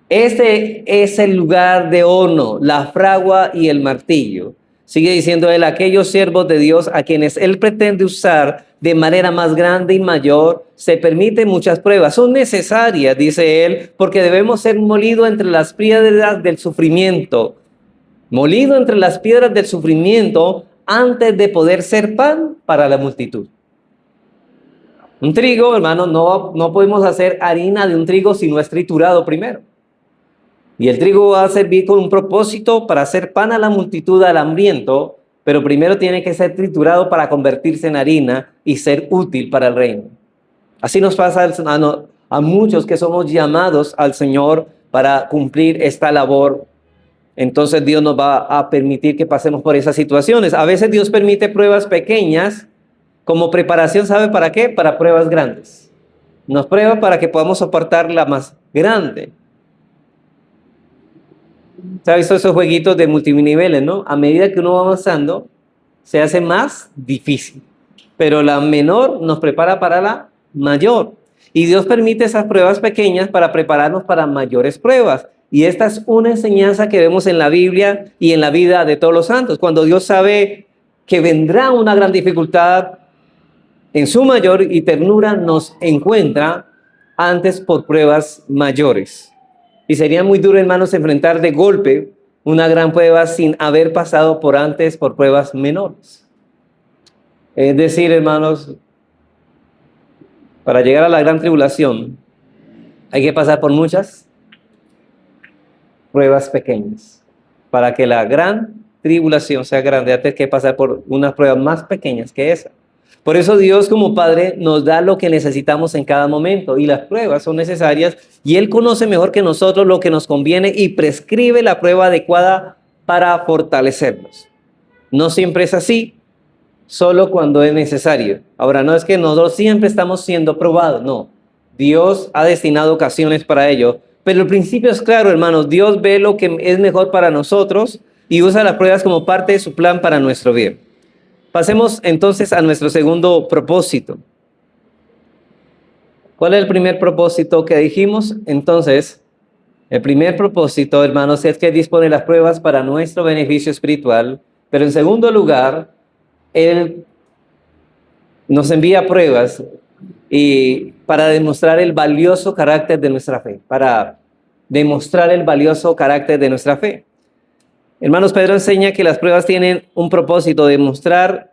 Este es el lugar de Ono, la fragua y el martillo. Sigue diciendo él: aquellos siervos de Dios a quienes él pretende usar de manera más grande y mayor, se permiten muchas pruebas. Son necesarias, dice él, porque debemos ser molidos entre las piedras del sufrimiento. Molido entre las piedras del sufrimiento antes de poder ser pan para la multitud. Un trigo, hermano, no podemos hacer harina de un trigo si no es triturado primero. Y el trigo va a servir con un propósito para hacer pan a la multitud, al hambriento, pero primero tiene que ser triturado para convertirse en harina y ser útil para el reino. Así nos pasa a muchos que somos llamados al Señor para cumplir esta labor. Entonces Dios nos va a permitir que pasemos por esas situaciones. A veces Dios permite pruebas pequeñas como preparación, ¿sabe para qué? Para pruebas grandes. Nos prueba para que podamos soportar la más grande. ¿Se ha visto esos jueguitos de multiniveles, no? A medida que uno va avanzando, se hace más difícil. Pero la menor nos prepara para la mayor. Y Dios permite esas pruebas pequeñas para prepararnos para mayores pruebas. Y esta es una enseñanza que vemos en la Biblia y en la vida de todos los santos. Cuando Dios sabe que vendrá una gran dificultad, en su mayor y ternura nos encuentra antes por pruebas mayores. Y sería muy duro, hermanos, enfrentar de golpe una gran prueba sin haber pasado por antes por pruebas menores. Es decir, hermanos, para llegar a la gran tribulación hay que pasar por muchas pruebas pequeñas. Para que la gran tribulación sea grande, hay que pasar por unas pruebas más pequeñas que esa. Por eso Dios, como Padre, nos da lo que necesitamos en cada momento, y las pruebas son necesarias, y Él conoce mejor que nosotros lo que nos conviene y prescribe la prueba adecuada para fortalecernos. No siempre es así, solo cuando es necesario. Ahora, no es que nosotros siempre estamos siendo probados, no. Dios ha destinado ocasiones para ello, pero el principio es claro, hermanos. Dios ve lo que es mejor para nosotros y usa las pruebas como parte de su plan para nuestro bien. Pasemos entonces a nuestro segundo propósito. ¿Cuál es el primer propósito que dijimos? Entonces, el primer propósito, hermanos, es que dispone las pruebas para nuestro beneficio espiritual. Pero en segundo lugar, Él nos envía pruebas y para demostrar el valioso carácter de nuestra fe. Para demostrar el valioso carácter de nuestra fe. Hermanos, Pedro enseña que las pruebas tienen un propósito: demostrar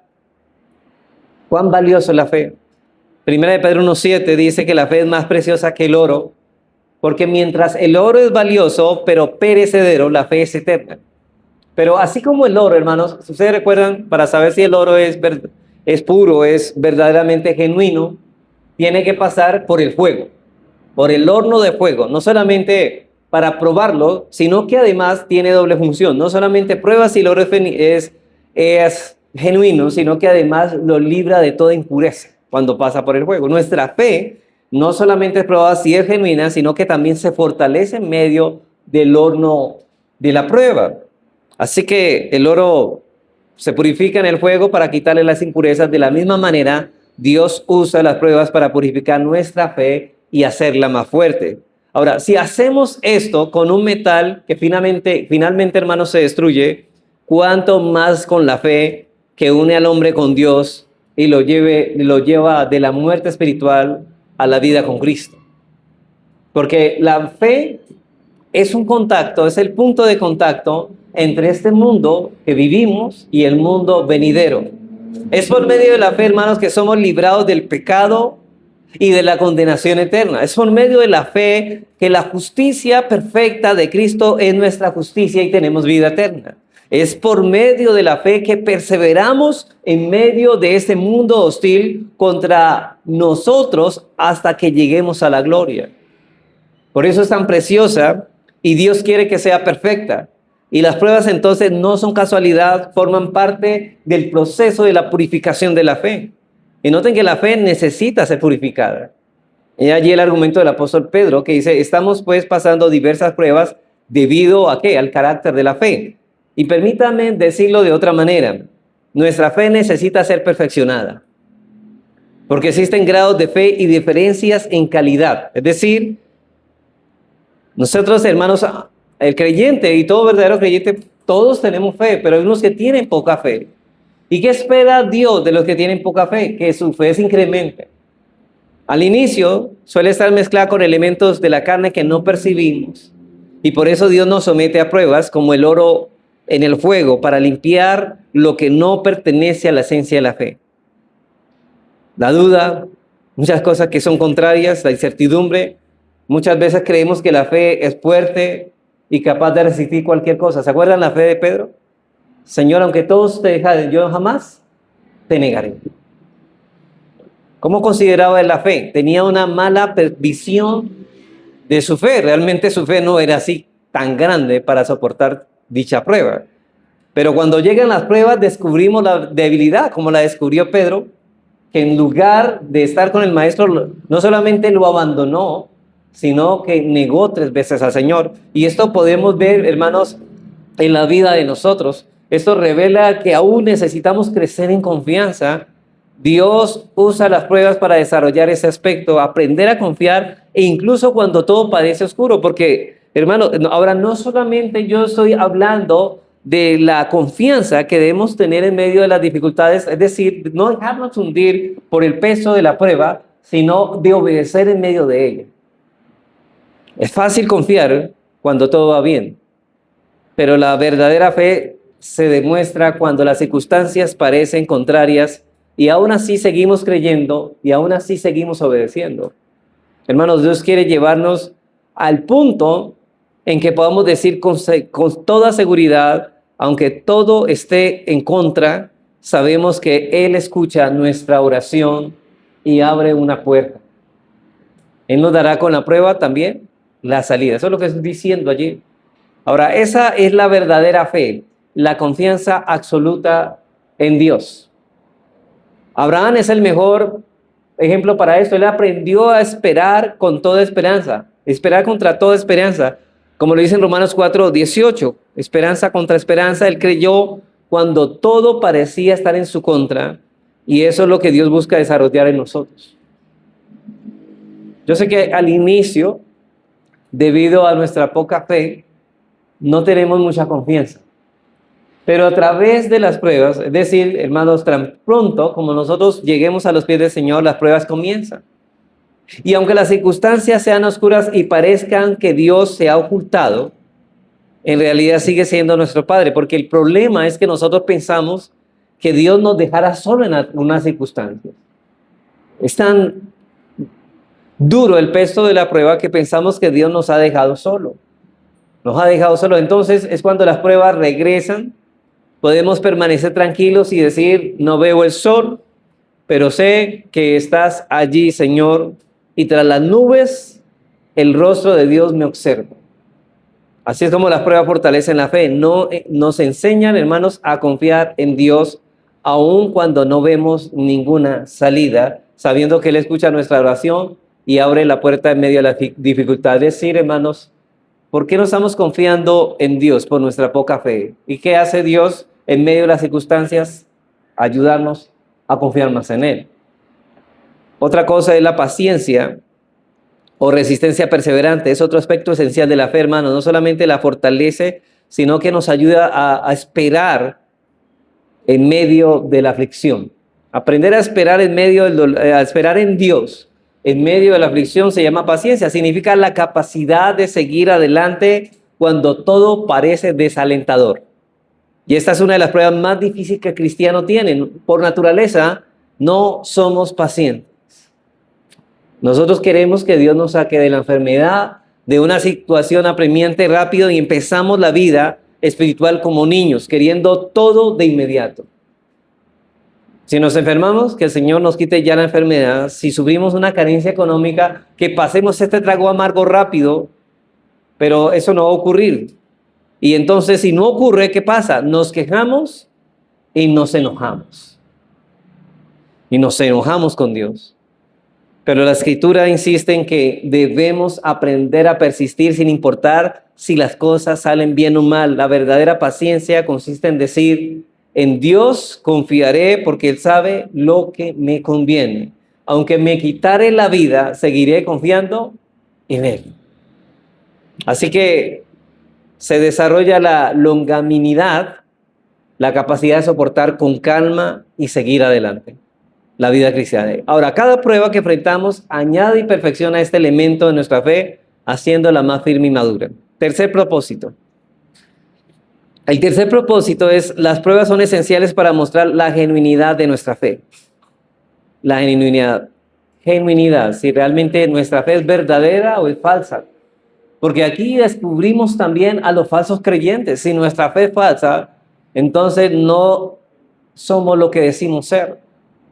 cuán valioso es la fe. Primera de Pedro 1:7 dice que la fe es más preciosa que el oro, porque mientras el oro es valioso, pero perecedero, la fe es eterna. Pero así como el oro, hermanos, si ustedes recuerdan, para saber si el oro es puro, es verdaderamente genuino, tiene que pasar por el fuego. por el horno de fuego, no solamente para probarlo, sino que además tiene doble función. No solamente prueba si el oro es genuino, sino que además lo libra de toda impureza cuando pasa por el fuego. Nuestra fe no solamente es probada si es genuina, sino que también se fortalece en medio del horno de la prueba. Así que el oro se purifica en el fuego para quitarle las impurezas. De la misma manera, Dios usa las pruebas para purificar nuestra fe y hacerla más fuerte. Ahora, si hacemos esto con un metal que finalmente, hermanos, se destruye, ¿cuánto más con la fe que une al hombre con Dios y lo lleva de la muerte espiritual a la vida con Cristo? Porque la fe es un contacto, es el punto de contacto entre este mundo que vivimos y el mundo venidero. Es por medio de la fe, hermanos, que somos librados del pecado y de la condenación eterna. Es por medio de la fe que la justicia perfecta de Cristo es nuestra justicia y tenemos vida eterna. Es por medio de la fe que perseveramos en medio de este mundo hostil contra nosotros hasta que lleguemos a la gloria. Por eso es tan preciosa y Dios quiere que sea perfecta. Y las pruebas entonces no son casualidad, forman parte del proceso de la purificación de la fe. Y noten que la fe necesita ser purificada. Y allí el argumento del apóstol Pedro que dice, estamos pues pasando diversas pruebas debido ¿a qué? Al carácter de la fe. Y permítanme decirlo de otra manera, nuestra fe necesita ser perfeccionada. Porque existen grados de fe y diferencias en calidad. Es decir, nosotros, hermanos, el creyente y todo verdadero creyente, todos tenemos fe, pero hay unos que tienen poca fe. ¿Y qué espera Dios de los que tienen poca fe? Que su fe se incremente. Al inicio suele estar mezclada con elementos de la carne que no percibimos. Y por eso Dios nos somete a pruebas como el oro en el fuego para limpiar lo que no pertenece a la esencia de la fe. La duda, muchas cosas que son contrarias, la incertidumbre. Muchas veces creemos que la fe es fuerte y capaz de resistir cualquier cosa. ¿Se acuerdan la fe de Pedro? Señor, aunque todos te dejaran, yo jamás te negaré. ¿Cómo consideraba él la fe? Tenía una mala visión de su fe. Realmente su fe no era así tan grande para soportar dicha prueba. Pero cuando llegan las pruebas descubrimos la debilidad, como la descubrió Pedro, que en lugar de estar con el maestro, no solamente lo abandonó, sino que negó 3 veces al Señor. Y esto podemos ver, hermanos, en la vida de nosotros. Esto revela que aún necesitamos crecer en confianza. Dios usa las pruebas para desarrollar ese aspecto, aprender a confiar, e incluso cuando todo parece oscuro. Porque, hermano, ahora no solamente yo estoy hablando de la confianza que debemos tener en medio de las dificultades, es decir, no dejarnos hundir por el peso de la prueba, sino de obedecer en medio de ella. Es fácil confiar cuando todo va bien, pero la verdadera fe se demuestra cuando las circunstancias parecen contrarias y aún así seguimos creyendo y aún así seguimos obedeciendo. Hermanos, Dios quiere llevarnos al punto en que podamos decir con toda seguridad, aunque todo esté en contra, sabemos que Él escucha nuestra oración y abre una puerta. Él nos dará con la prueba también la salida. Eso es lo que estoy diciendo allí. Ahora, esa es la verdadera fe, la confianza absoluta en Dios. Abraham es el mejor ejemplo para esto. Él aprendió a esperar con toda esperanza, esperar contra toda esperanza. Como lo dice en Romanos 4:18, esperanza contra esperanza. Él creyó cuando todo parecía estar en su contra, y eso es lo que Dios busca desarrollar en nosotros. Yo sé que al inicio, debido a nuestra poca fe, no tenemos mucha confianza. Pero a través de las pruebas, es decir, hermanos, tan pronto como nosotros lleguemos a los pies del Señor, las pruebas comienzan. Y aunque las circunstancias sean oscuras y parezcan que Dios se ha ocultado, en realidad sigue siendo nuestro Padre, porque el problema es que nosotros pensamos que Dios nos dejará solo en unas circunstancias. Es tan duro el peso de la prueba que pensamos que Dios nos ha dejado solo. Nos ha dejado solo. Entonces es cuando las pruebas regresan, podemos permanecer tranquilos y decir, no veo el sol, pero sé que estás allí, Señor. Y tras las nubes el rostro de Dios me observa. Así es como las pruebas fortalecen la fe. Nos enseñan, hermanos, a confiar en Dios aun cuando no vemos ninguna salida, sabiendo que Él escucha nuestra oración y abre la puerta en medio de la dificultad. Es decir, hermanos, ¿por qué no estamos confiando en Dios por nuestra poca fe? ¿Y qué hace Dios en medio de las circunstancias? Ayudarnos a confiar más en Él. Otra cosa es la paciencia o resistencia perseverante. Es otro aspecto esencial de la fe, hermanos. No solamente la fortalece, sino que nos ayuda a esperar en medio de la aflicción. Aprender a esperar en medio a esperar en Dios en medio de la aflicción se llama paciencia. Significa la capacidad de seguir adelante cuando todo parece desalentador. Y esta es una de las pruebas más difíciles que el cristiano tiene. Por naturaleza, no somos pacientes. Nosotros queremos que Dios nos saque de la enfermedad, de una situación apremiante rápido, y empezamos la vida espiritual como niños, queriendo todo de inmediato. Si nos enfermamos, que el Señor nos quite ya la enfermedad. Si sufrimos una carencia económica, que pasemos este trago amargo rápido, pero eso no va a ocurrir. Y entonces, si no ocurre, ¿qué pasa? Nos quejamos y nos enojamos. Y nos enojamos con Dios. Pero la Escritura insiste en que debemos aprender a persistir sin importar si las cosas salen bien o mal. La verdadera paciencia consiste en decir: en Dios confiaré porque Él sabe lo que me conviene. Aunque me quitare la vida, seguiré confiando en Él. Así que se desarrolla la longanimidad, la capacidad de soportar con calma y seguir adelante la vida cristiana. Ahora, cada prueba que enfrentamos añade y perfecciona este elemento de nuestra fe, haciéndola más firme y madura. Tercer propósito. El tercer propósito es: las pruebas son esenciales para mostrar la genuinidad de nuestra fe. La genuinidad, si realmente nuestra fe es verdadera o es falsa. Porque aquí descubrimos también a los falsos creyentes. Si nuestra fe es falsa, entonces no somos lo que decimos ser.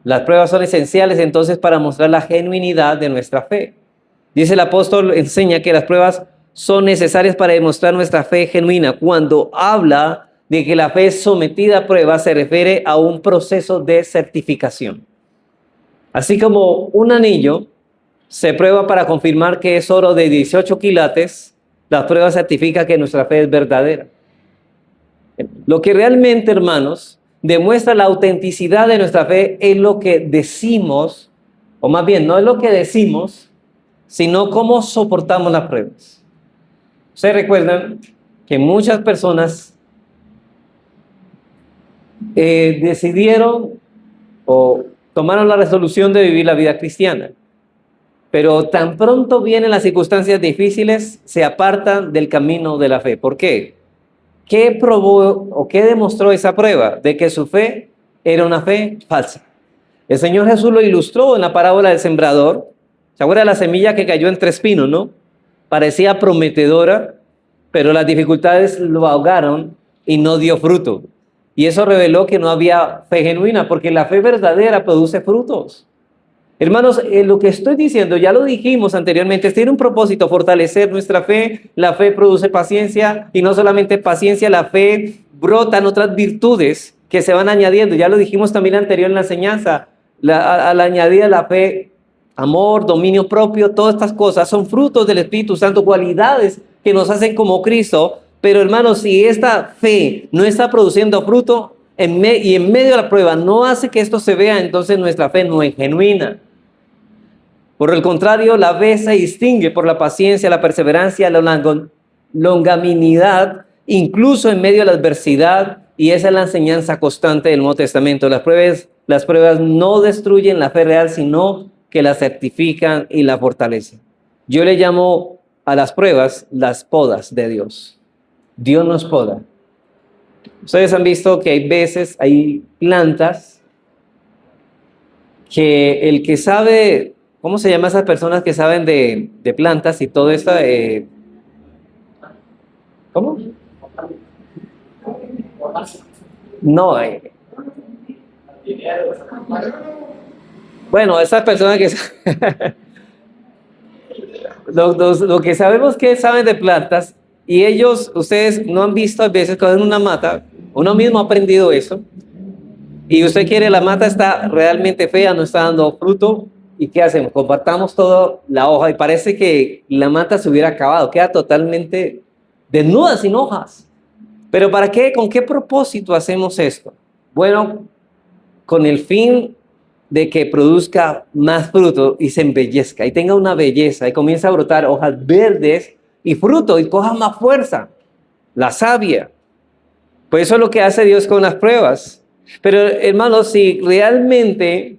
Las pruebas son esenciales entonces para mostrar la genuinidad de nuestra fe. Dice el apóstol, enseña que las pruebas son necesarias para demostrar nuestra fe genuina. Cuando habla de que la fe es sometida a prueba, se refiere a un proceso de certificación. Así como un anillo se prueba para confirmar que es oro de 18 quilates, la prueba certifica que nuestra fe es verdadera. Lo que realmente, hermanos, demuestra la autenticidad de nuestra fe es lo que decimos, o más bien, no es lo que decimos, sino cómo soportamos las pruebas. Ustedes recuerdan que muchas personas decidieron o tomaron la resolución de vivir la vida cristiana, pero tan pronto vienen las circunstancias difíciles, se apartan del camino de la fe. ¿Por qué? ¿Qué probó o qué demostró esa prueba? De que su fe era una fe falsa. El Señor Jesús lo ilustró en la parábola del sembrador. ¿Se acuerda de la semilla que cayó entre espinos, no? Parecía prometedora, pero las dificultades lo ahogaron y no dio fruto. Y eso reveló que no había fe genuina, porque la fe verdadera produce frutos. Hermanos, lo que estoy diciendo, ya lo dijimos anteriormente, tiene un propósito: fortalecer nuestra fe. La fe produce paciencia, y no solamente paciencia, la fe brotan otras virtudes que se van añadiendo. Ya lo dijimos también anterior en la enseñanza, al añadir a la fe amor, dominio propio, todas estas cosas son frutos del Espíritu Santo, cualidades que nos hacen como Cristo. Pero hermanos, si esta fe no está produciendo fruto y en medio de la prueba no hace que esto se vea, entonces nuestra fe no es genuina. Por el contrario, la fe se distingue por la paciencia, la perseverancia, la longanimidad, incluso en medio de la adversidad, y esa es la enseñanza constante del Nuevo Testamento. Las pruebas no destruyen la fe real, sino que la certifican y la fortalecen. Yo le llamo a las pruebas las podas de Dios. Dios nos poda. Ustedes han visto que hay plantas que el que sabe, ¿cómo se llama esas personas que saben de plantas y todo esto? ¿Cómo? No. Bueno, esas personas que lo que sabemos que saben de plantas, y ellos, ustedes no han visto a veces cuando en una mata, uno mismo ha aprendido eso, y usted quiere, la mata está realmente fea, no está dando fruto, ¿y qué hacemos? Compartamos toda la hoja y parece que la mata se hubiera acabado, queda totalmente desnuda, sin hojas. ¿Pero para qué? ¿Con qué propósito hacemos esto? Bueno, con el fin de que produzca más fruto y se embellezca y tenga una belleza y comienza a brotar hojas verdes y fruto y coja más fuerza, la savia. Pues eso es lo que hace Dios con las pruebas. Pero hermanos, si realmente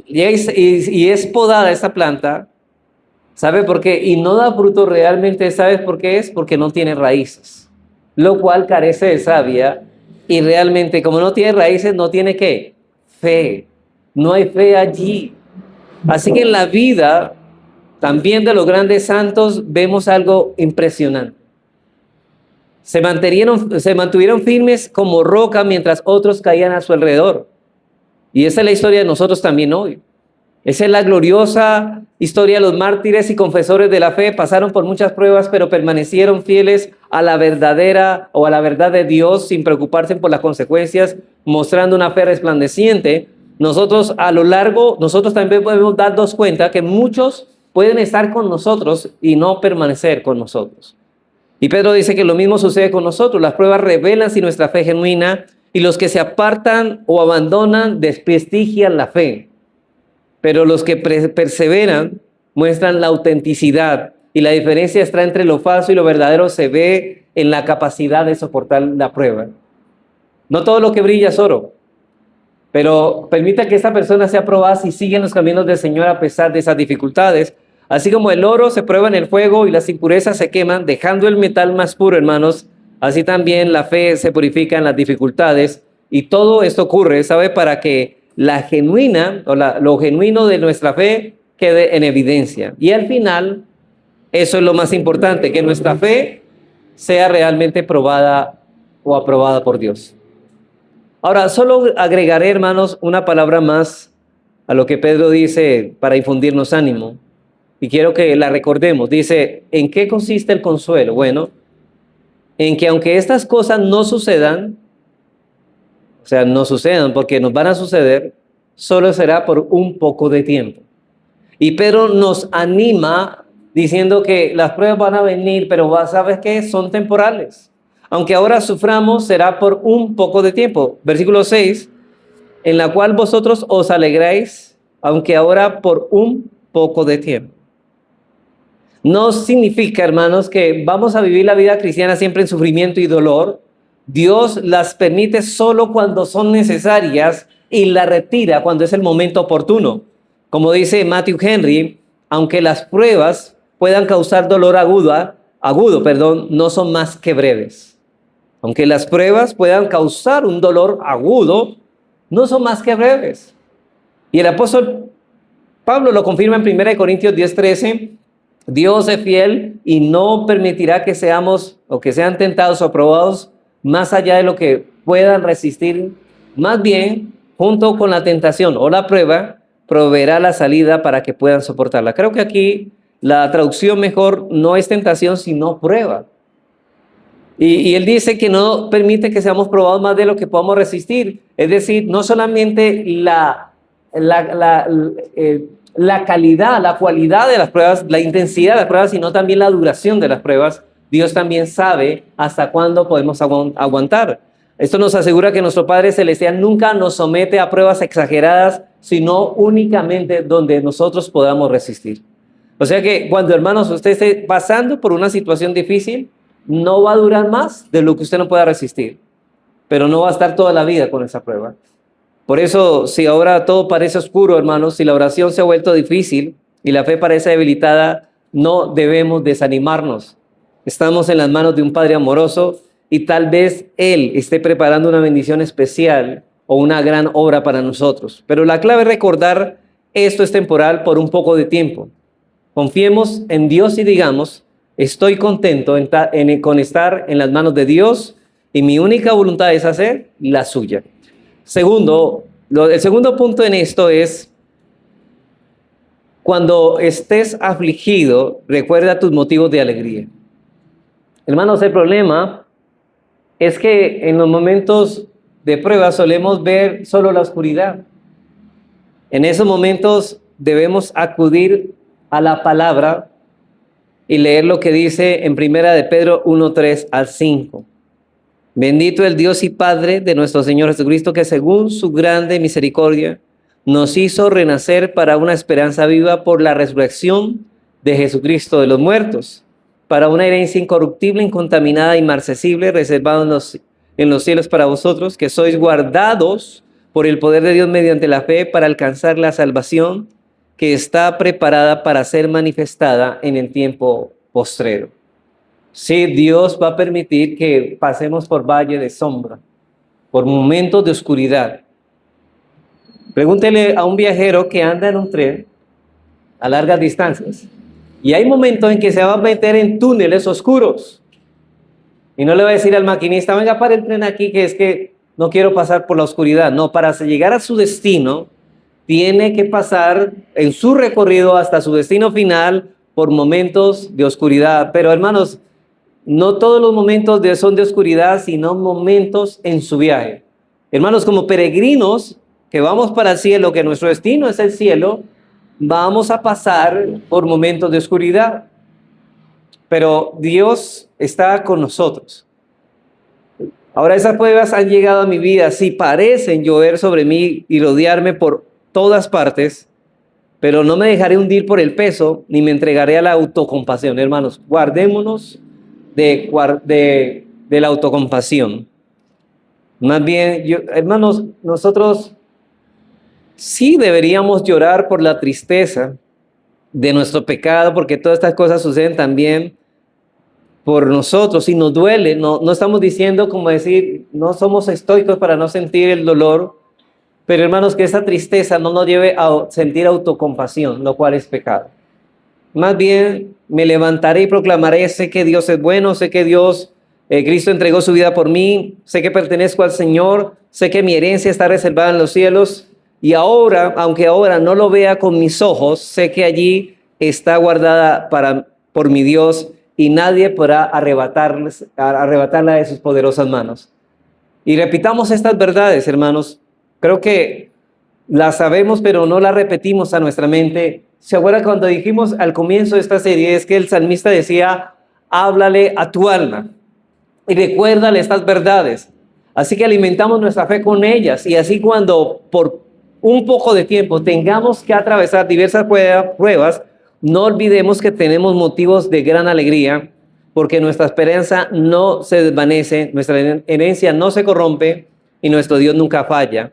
y es podada esta planta, ¿sabe por qué? Y no da fruto realmente, ¿sabes por qué es? Porque no tiene raíces, lo cual carece de savia y realmente como no tiene raíces, no tiene ¿qué? Fe. No hay fe allí. Así que en la vida también de los grandes santos vemos algo impresionante. Se mantuvieron firmes como roca mientras otros caían a su alrededor. Y esa es la historia de nosotros también hoy. Esa es la gloriosa historia de los mártires y confesores de la fe. Pasaron por muchas pruebas, pero permanecieron fieles a la verdadera o a la verdad de Dios sin preocuparse por las consecuencias, mostrando una fe resplandeciente. Nosotros también podemos darnos cuenta que muchos pueden estar con nosotros y no permanecer con nosotros. Y Pedro dice que lo mismo sucede con nosotros. Las pruebas revelan si nuestra fe es genuina y los que se apartan o abandonan desprestigian la fe. Pero los que perseveran muestran la autenticidad y la diferencia está entre lo falso y lo verdadero se ve en la capacidad de soportar la prueba. No todo lo que brilla es oro, pero permita que esta persona sea probada si sigue en los caminos del Señor a pesar de esas dificultades. Así como el oro se prueba en el fuego y las impurezas se queman, dejando el metal más puro, hermanos, así también la fe se purifica en las dificultades. Y todo esto ocurre, ¿sabe? Para que la genuina o lo genuino de nuestra fe quede en evidencia. Y al final, eso es lo más importante, que nuestra fe sea realmente probada o aprobada por Dios. Ahora, solo agregaré, hermanos, una palabra más a lo que Pedro dice para infundirnos ánimo. Y quiero que la recordemos. Dice, ¿en qué consiste el consuelo? Bueno, en que aunque estas cosas no sucedan, o sea, no sucedan porque nos van a suceder, solo será por un poco de tiempo. Y Pedro nos anima diciendo que las pruebas van a venir, pero ¿sabes qué? Son temporales. Aunque ahora suframos, será por un poco de tiempo. Versículo 6, en la cual vosotros os alegráis, aunque ahora por un poco de tiempo. No significa, hermanos, que vamos a vivir la vida cristiana siempre en sufrimiento y dolor. Dios las permite solo cuando son necesarias y las retira cuando es el momento oportuno. Como dice Matthew Henry, aunque las pruebas puedan causar dolor agudo, no son más que breves. Aunque las pruebas puedan causar un dolor agudo, no son más que breves. Y el apóstol Pablo lo confirma en 1 Corintios 10:13. Dios es fiel y no permitirá que seamos o que sean tentados o probados más allá de lo que puedan resistir. Más bien, junto con la tentación o la prueba, proveerá la salida para que puedan soportarla. Creo que aquí la traducción mejor no es tentación, sino prueba. Y él dice que no permite que seamos probados más de lo que podamos resistir. Es decir, no solamente la calidad, la cualidad de las pruebas, la intensidad de las pruebas, sino también la duración de las pruebas. Dios también sabe hasta cuándo podemos aguantar. Esto nos asegura que nuestro Padre Celestial nunca nos somete a pruebas exageradas, sino únicamente donde nosotros podamos resistir. O sea que cuando, hermanos, usted esté pasando por una situación difícil, no va a durar más de lo que usted no pueda resistir, pero no va a estar toda la vida con esa prueba. Por eso, si ahora todo parece oscuro, hermanos, si la oración se ha vuelto difícil y la fe parece debilitada, no debemos desanimarnos. Estamos en las manos de un Padre amoroso y tal vez Él esté preparando una bendición especial o una gran obra para nosotros. Pero la clave es recordar, esto es temporal por un poco de tiempo. Confiemos en Dios y digamos, estoy contento con estar en las manos de Dios y mi única voluntad es hacer la suya. Segundo, el segundo punto en esto es Cuando estés afligido, recuerda tus motivos de alegría. Hermanos, el problema es que en los momentos de prueba solemos ver solo la oscuridad. En esos momentos debemos acudir a la palabra y leer lo que dice en Primera de Pedro 1:3 al 5. Bendito el Dios y Padre de nuestro Señor Jesucristo, que según su grande misericordia nos hizo renacer para una esperanza viva por la resurrección de Jesucristo de los muertos, para una herencia incorruptible, incontaminada, inmarcesible, reservada en los cielos para vosotros, que sois guardados por el poder de Dios mediante la fe para alcanzar la salvación que está preparada para ser manifestada en el tiempo postrero. Sí, Dios va a permitir que pasemos por valle de sombra, por momentos de oscuridad. Pregúntele a un viajero que anda en un tren a largas distancias y hay momentos en que se va a meter en túneles oscuros y no le va a decir al maquinista, venga, para el tren aquí, que es que no quiero pasar por la oscuridad. No, para llegar a su destino tiene que pasar en su recorrido hasta su destino final por momentos de oscuridad. Pero hermanos, no todos los momentos son de oscuridad, sino momentos en su viaje. Hermanos, como peregrinos que vamos para el cielo, que nuestro destino es el cielo, vamos a pasar por momentos de oscuridad. Pero Dios está con nosotros. Ahora, esas pruebas han llegado a mi vida, sí parecen llover sobre mí y rodearme por todas partes, pero no me dejaré hundir por el peso, ni me entregaré a la autocompasión. Hermanos, guardémonos de la autocompasión. Más bien, hermanos, nosotros sí deberíamos llorar por la tristeza de nuestro pecado, porque todas estas cosas suceden también por nosotros y nos duele. No estamos diciendo, como decir, no somos estoicos para no sentir el dolor, pero hermanos, que esa tristeza no nos lleve a sentir autocompasión, lo cual es pecado. Más bien, me levantaré y proclamaré, sé que Dios es bueno, sé que Cristo entregó su vida por mí, sé que pertenezco al Señor, sé que mi herencia está reservada en los cielos, y ahora, aunque ahora no lo vea con mis ojos, sé que allí está guardada por mi Dios, y nadie podrá arrebatarla de sus poderosas manos. Y repitamos estas verdades, hermanos. Creo que las sabemos, pero no las repetimos a nuestra mente. ¿Se acuerdan cuando dijimos al comienzo de esta serie? Es que el salmista decía, háblale a tu alma y recuérdale estas verdades. Así que alimentamos nuestra fe con ellas, y así cuando por un poco de tiempo tengamos que atravesar diversas pruebas, no olvidemos que tenemos motivos de gran alegría, porque nuestra esperanza no se desvanece, nuestra herencia no se corrompe y nuestro Dios nunca falla.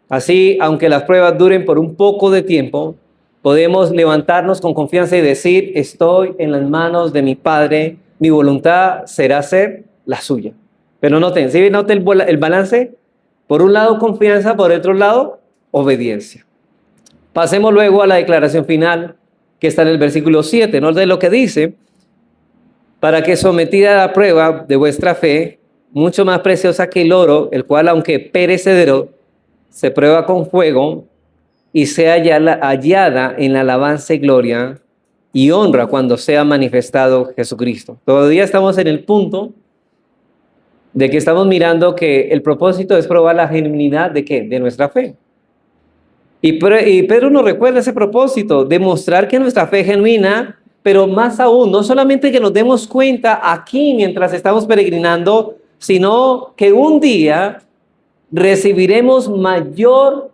Así, aunque las pruebas duren por un poco de tiempo, podemos levantarnos con confianza y decir, estoy en las manos de mi Padre, mi voluntad será hacer la suya. Pero noten, ¿sí? Noten el balance. Por un lado, confianza, por otro lado, obediencia. Pasemos luego a la declaración final, que está en el versículo 7, ¿no? De lo que dice, para que sometida a la prueba de vuestra fe, mucho más preciosa que el oro, el cual aunque perecedero, se prueba con fuego, y sea hallada en la alabanza y gloria y honra cuando sea manifestado Jesucristo. Todavía estamos en el punto de que estamos mirando que el propósito es probar la genuinidad ¿de qué? De nuestra fe. Y Pedro nos recuerda ese propósito, demostrar que nuestra fe es genuina, pero más aún, no solamente que nos demos cuenta aquí mientras estamos peregrinando, sino que un día recibiremos mayor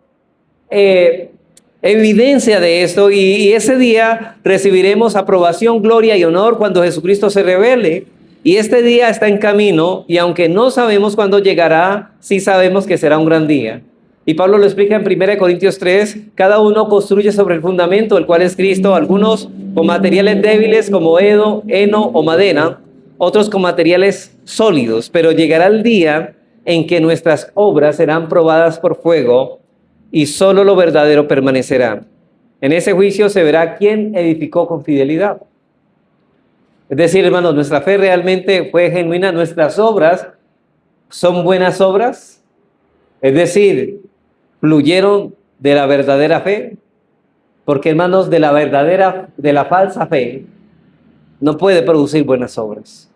evidencia de esto, y ese día recibiremos aprobación, gloria y honor cuando Jesucristo se revele. Y este día está en camino, y aunque no sabemos cuándo llegará, sí sabemos que será un gran día. Y Pablo lo explica en 1 Corintios 3, cada uno construye sobre el fundamento, el cual es Cristo, algunos con materiales débiles como heno o madera, otros con materiales sólidos, pero llegará el día en que nuestras obras serán probadas por fuego, y solo lo verdadero permanecerá. En ese juicio se verá quién edificó con fidelidad. Es decir, hermanos, nuestra fe realmente fue genuina, nuestras obras son buenas obras, es decir, fluyeron de la verdadera fe, Porque, hermanos, de la falsa fe, no puede producir buenas obras.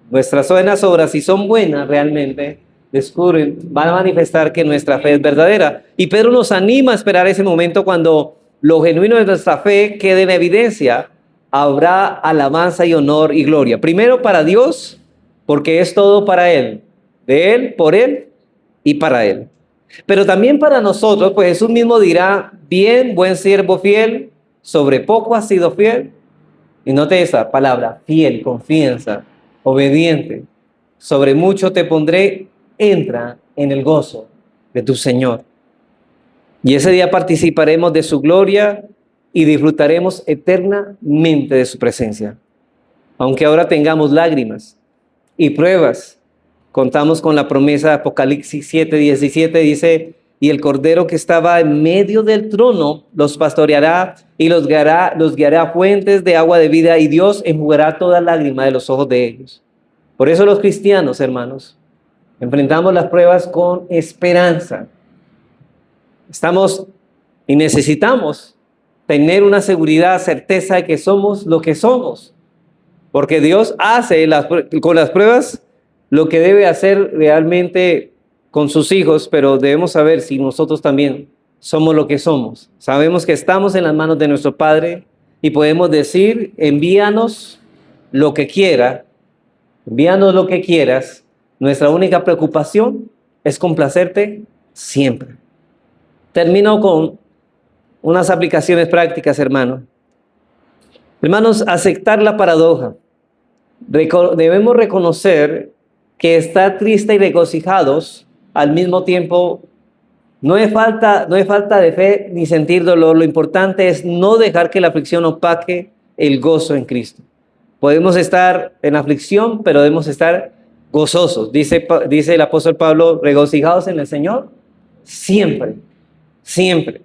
Nuestras buenas obras, si son buenas realmente, van a manifestar que nuestra fe es verdadera. Y Pedro nos anima a esperar ese momento cuando lo genuino de nuestra fe quede en evidencia. Habrá alabanza y honor y gloria. Primero para Dios, porque es todo para Él, de Él, por Él y para Él. Pero también para nosotros, pues Jesús mismo dirá: bien, buen siervo fiel, sobre poco has sido fiel. Y note esa palabra, fiel, confianza, obediente. Sobre mucho te pondré, entra en el gozo de tu Señor. Y ese día participaremos de su gloria y disfrutaremos eternamente de su presencia. Aunque ahora tengamos lágrimas y pruebas, contamos con la promesa de Apocalipsis 7:17, dice: y el Cordero que estaba en medio del trono los pastoreará y los guiará a fuentes de agua de vida, y Dios enjugará toda lágrima de los ojos de ellos. Por eso los cristianos, hermanos, enfrentamos las pruebas con esperanza. Estamos y necesitamos tener una seguridad, certeza de que somos lo que somos. Porque Dios hace con las pruebas lo que debe hacer realmente con sus hijos, pero debemos saber si nosotros también somos lo que somos. Sabemos que estamos en las manos de nuestro Padre y podemos decir: envíanos lo que quiera, envíanos lo que quieras. Nuestra única preocupación es complacerte siempre. Termino con unas aplicaciones prácticas, hermanos. Hermanos, aceptar la paradoja. Debemos reconocer que estar tristes y regocijados al mismo tiempo no es falta de fe ni sentir dolor. Lo importante es no dejar que la aflicción opaque el gozo en Cristo. Podemos estar en aflicción, pero debemos estar gozosos. Dice el apóstol Pablo: regocijados en el Señor siempre, siempre.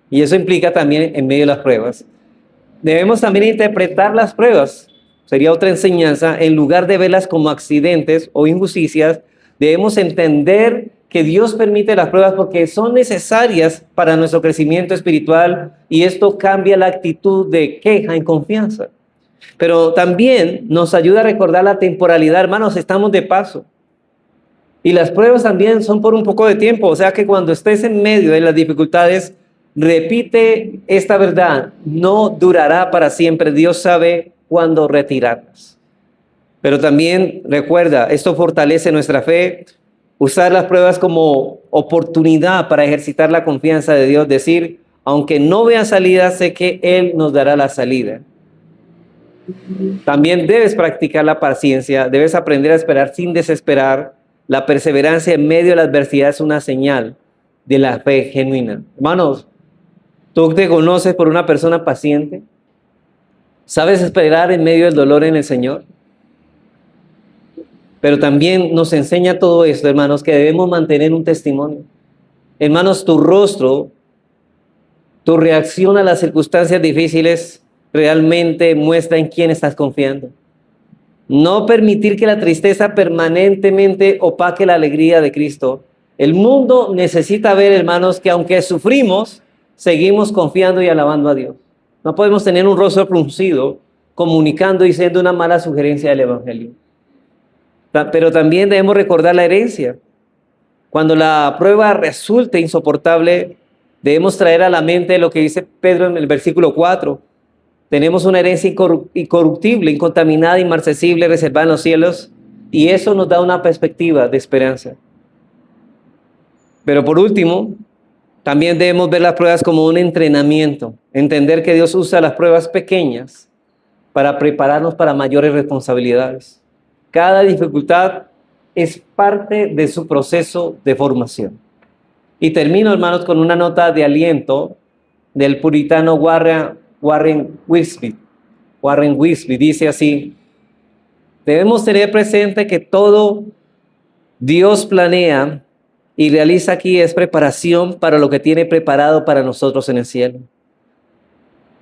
Y eso implica también en medio de las pruebas. Debemos también interpretar las pruebas. Sería otra enseñanza. En lugar de verlas como accidentes o injusticias, debemos entender que Dios permite las pruebas porque son necesarias para nuestro crecimiento espiritual, y esto cambia la actitud de queja en confianza. Pero también nos ayuda a recordar la temporalidad. Hermanos, estamos de paso. Y las pruebas también son por un poco de tiempo. O sea que cuando estés en medio de las dificultades, repite esta verdad: no durará para siempre. Dios sabe cuándo retirarlas. Pero también recuerda, esto fortalece nuestra fe. Usar las pruebas como oportunidad para ejercitar la confianza de Dios. Decir: aunque no vea salida, sé que Él nos dará la salida. También debes practicar la paciencia. Debes aprender a esperar sin desesperar. La perseverancia en medio de la adversidad es una señal de la fe genuina. Hermanos, ¿tú te conoces por una persona paciente? ¿Sabes esperar en medio del dolor en el Señor? Pero también nos enseña todo esto, hermanos, que debemos mantener un testimonio. Hermanos, tu rostro, tu reacción a las circunstancias difíciles realmente muestra en quién estás confiando. No permitir que la tristeza permanentemente opaque la alegría de Cristo. El mundo necesita ver, hermanos, que aunque sufrimos, seguimos confiando y alabando a Dios. No podemos tener un rostro fruncido comunicando y siendo una mala sugerencia del Evangelio. Pero también debemos recordar la herencia. Cuando la prueba resulte insoportable, debemos traer a la mente lo que dice Pedro en el versículo 4. Tenemos una herencia incorruptible, incontaminada, inmarcesible, reservada en los cielos, y eso nos da una perspectiva de esperanza. Pero por último, también debemos ver las pruebas como un entrenamiento. Entender que Dios usa las pruebas pequeñas para prepararnos para mayores responsabilidades. Cada dificultad es parte de su proceso de formación. Y termino, hermanos, con una nota de aliento del puritano Warren Wiersbe. Dice así: debemos tener presente que todo Dios planea y realiza aquí es preparación para lo que tiene preparado para nosotros en el cielo.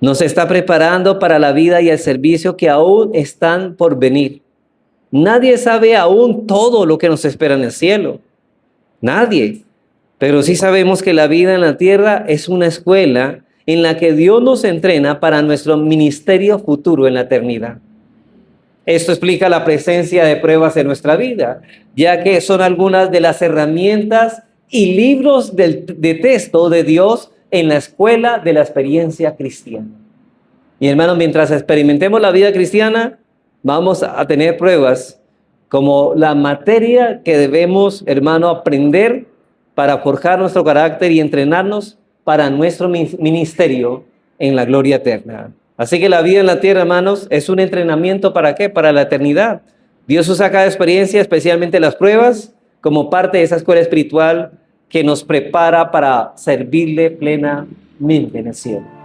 Nos está preparando para la vida y el servicio que aún están por venir. Nadie sabe aún todo lo que nos espera en el cielo. Nadie. Pero sí sabemos que la vida en la tierra es una escuela en la que Dios nos entrena para nuestro ministerio futuro en la eternidad. Esto explica la presencia de pruebas en nuestra vida, ya que son algunas de las herramientas y libros de texto de Dios en la escuela de la experiencia cristiana. Y hermanos, mientras experimentemos la vida cristiana, vamos a tener pruebas como la materia que debemos, hermano, aprender para forjar nuestro carácter y entrenarnos para nuestro ministerio en la gloria eterna. Así que la vida en la tierra, hermanos, es un entrenamiento ¿para qué? Para la eternidad. Dios usa cada experiencia, especialmente las pruebas, como parte de esa escuela espiritual que nos prepara para servirle plenamente en el cielo.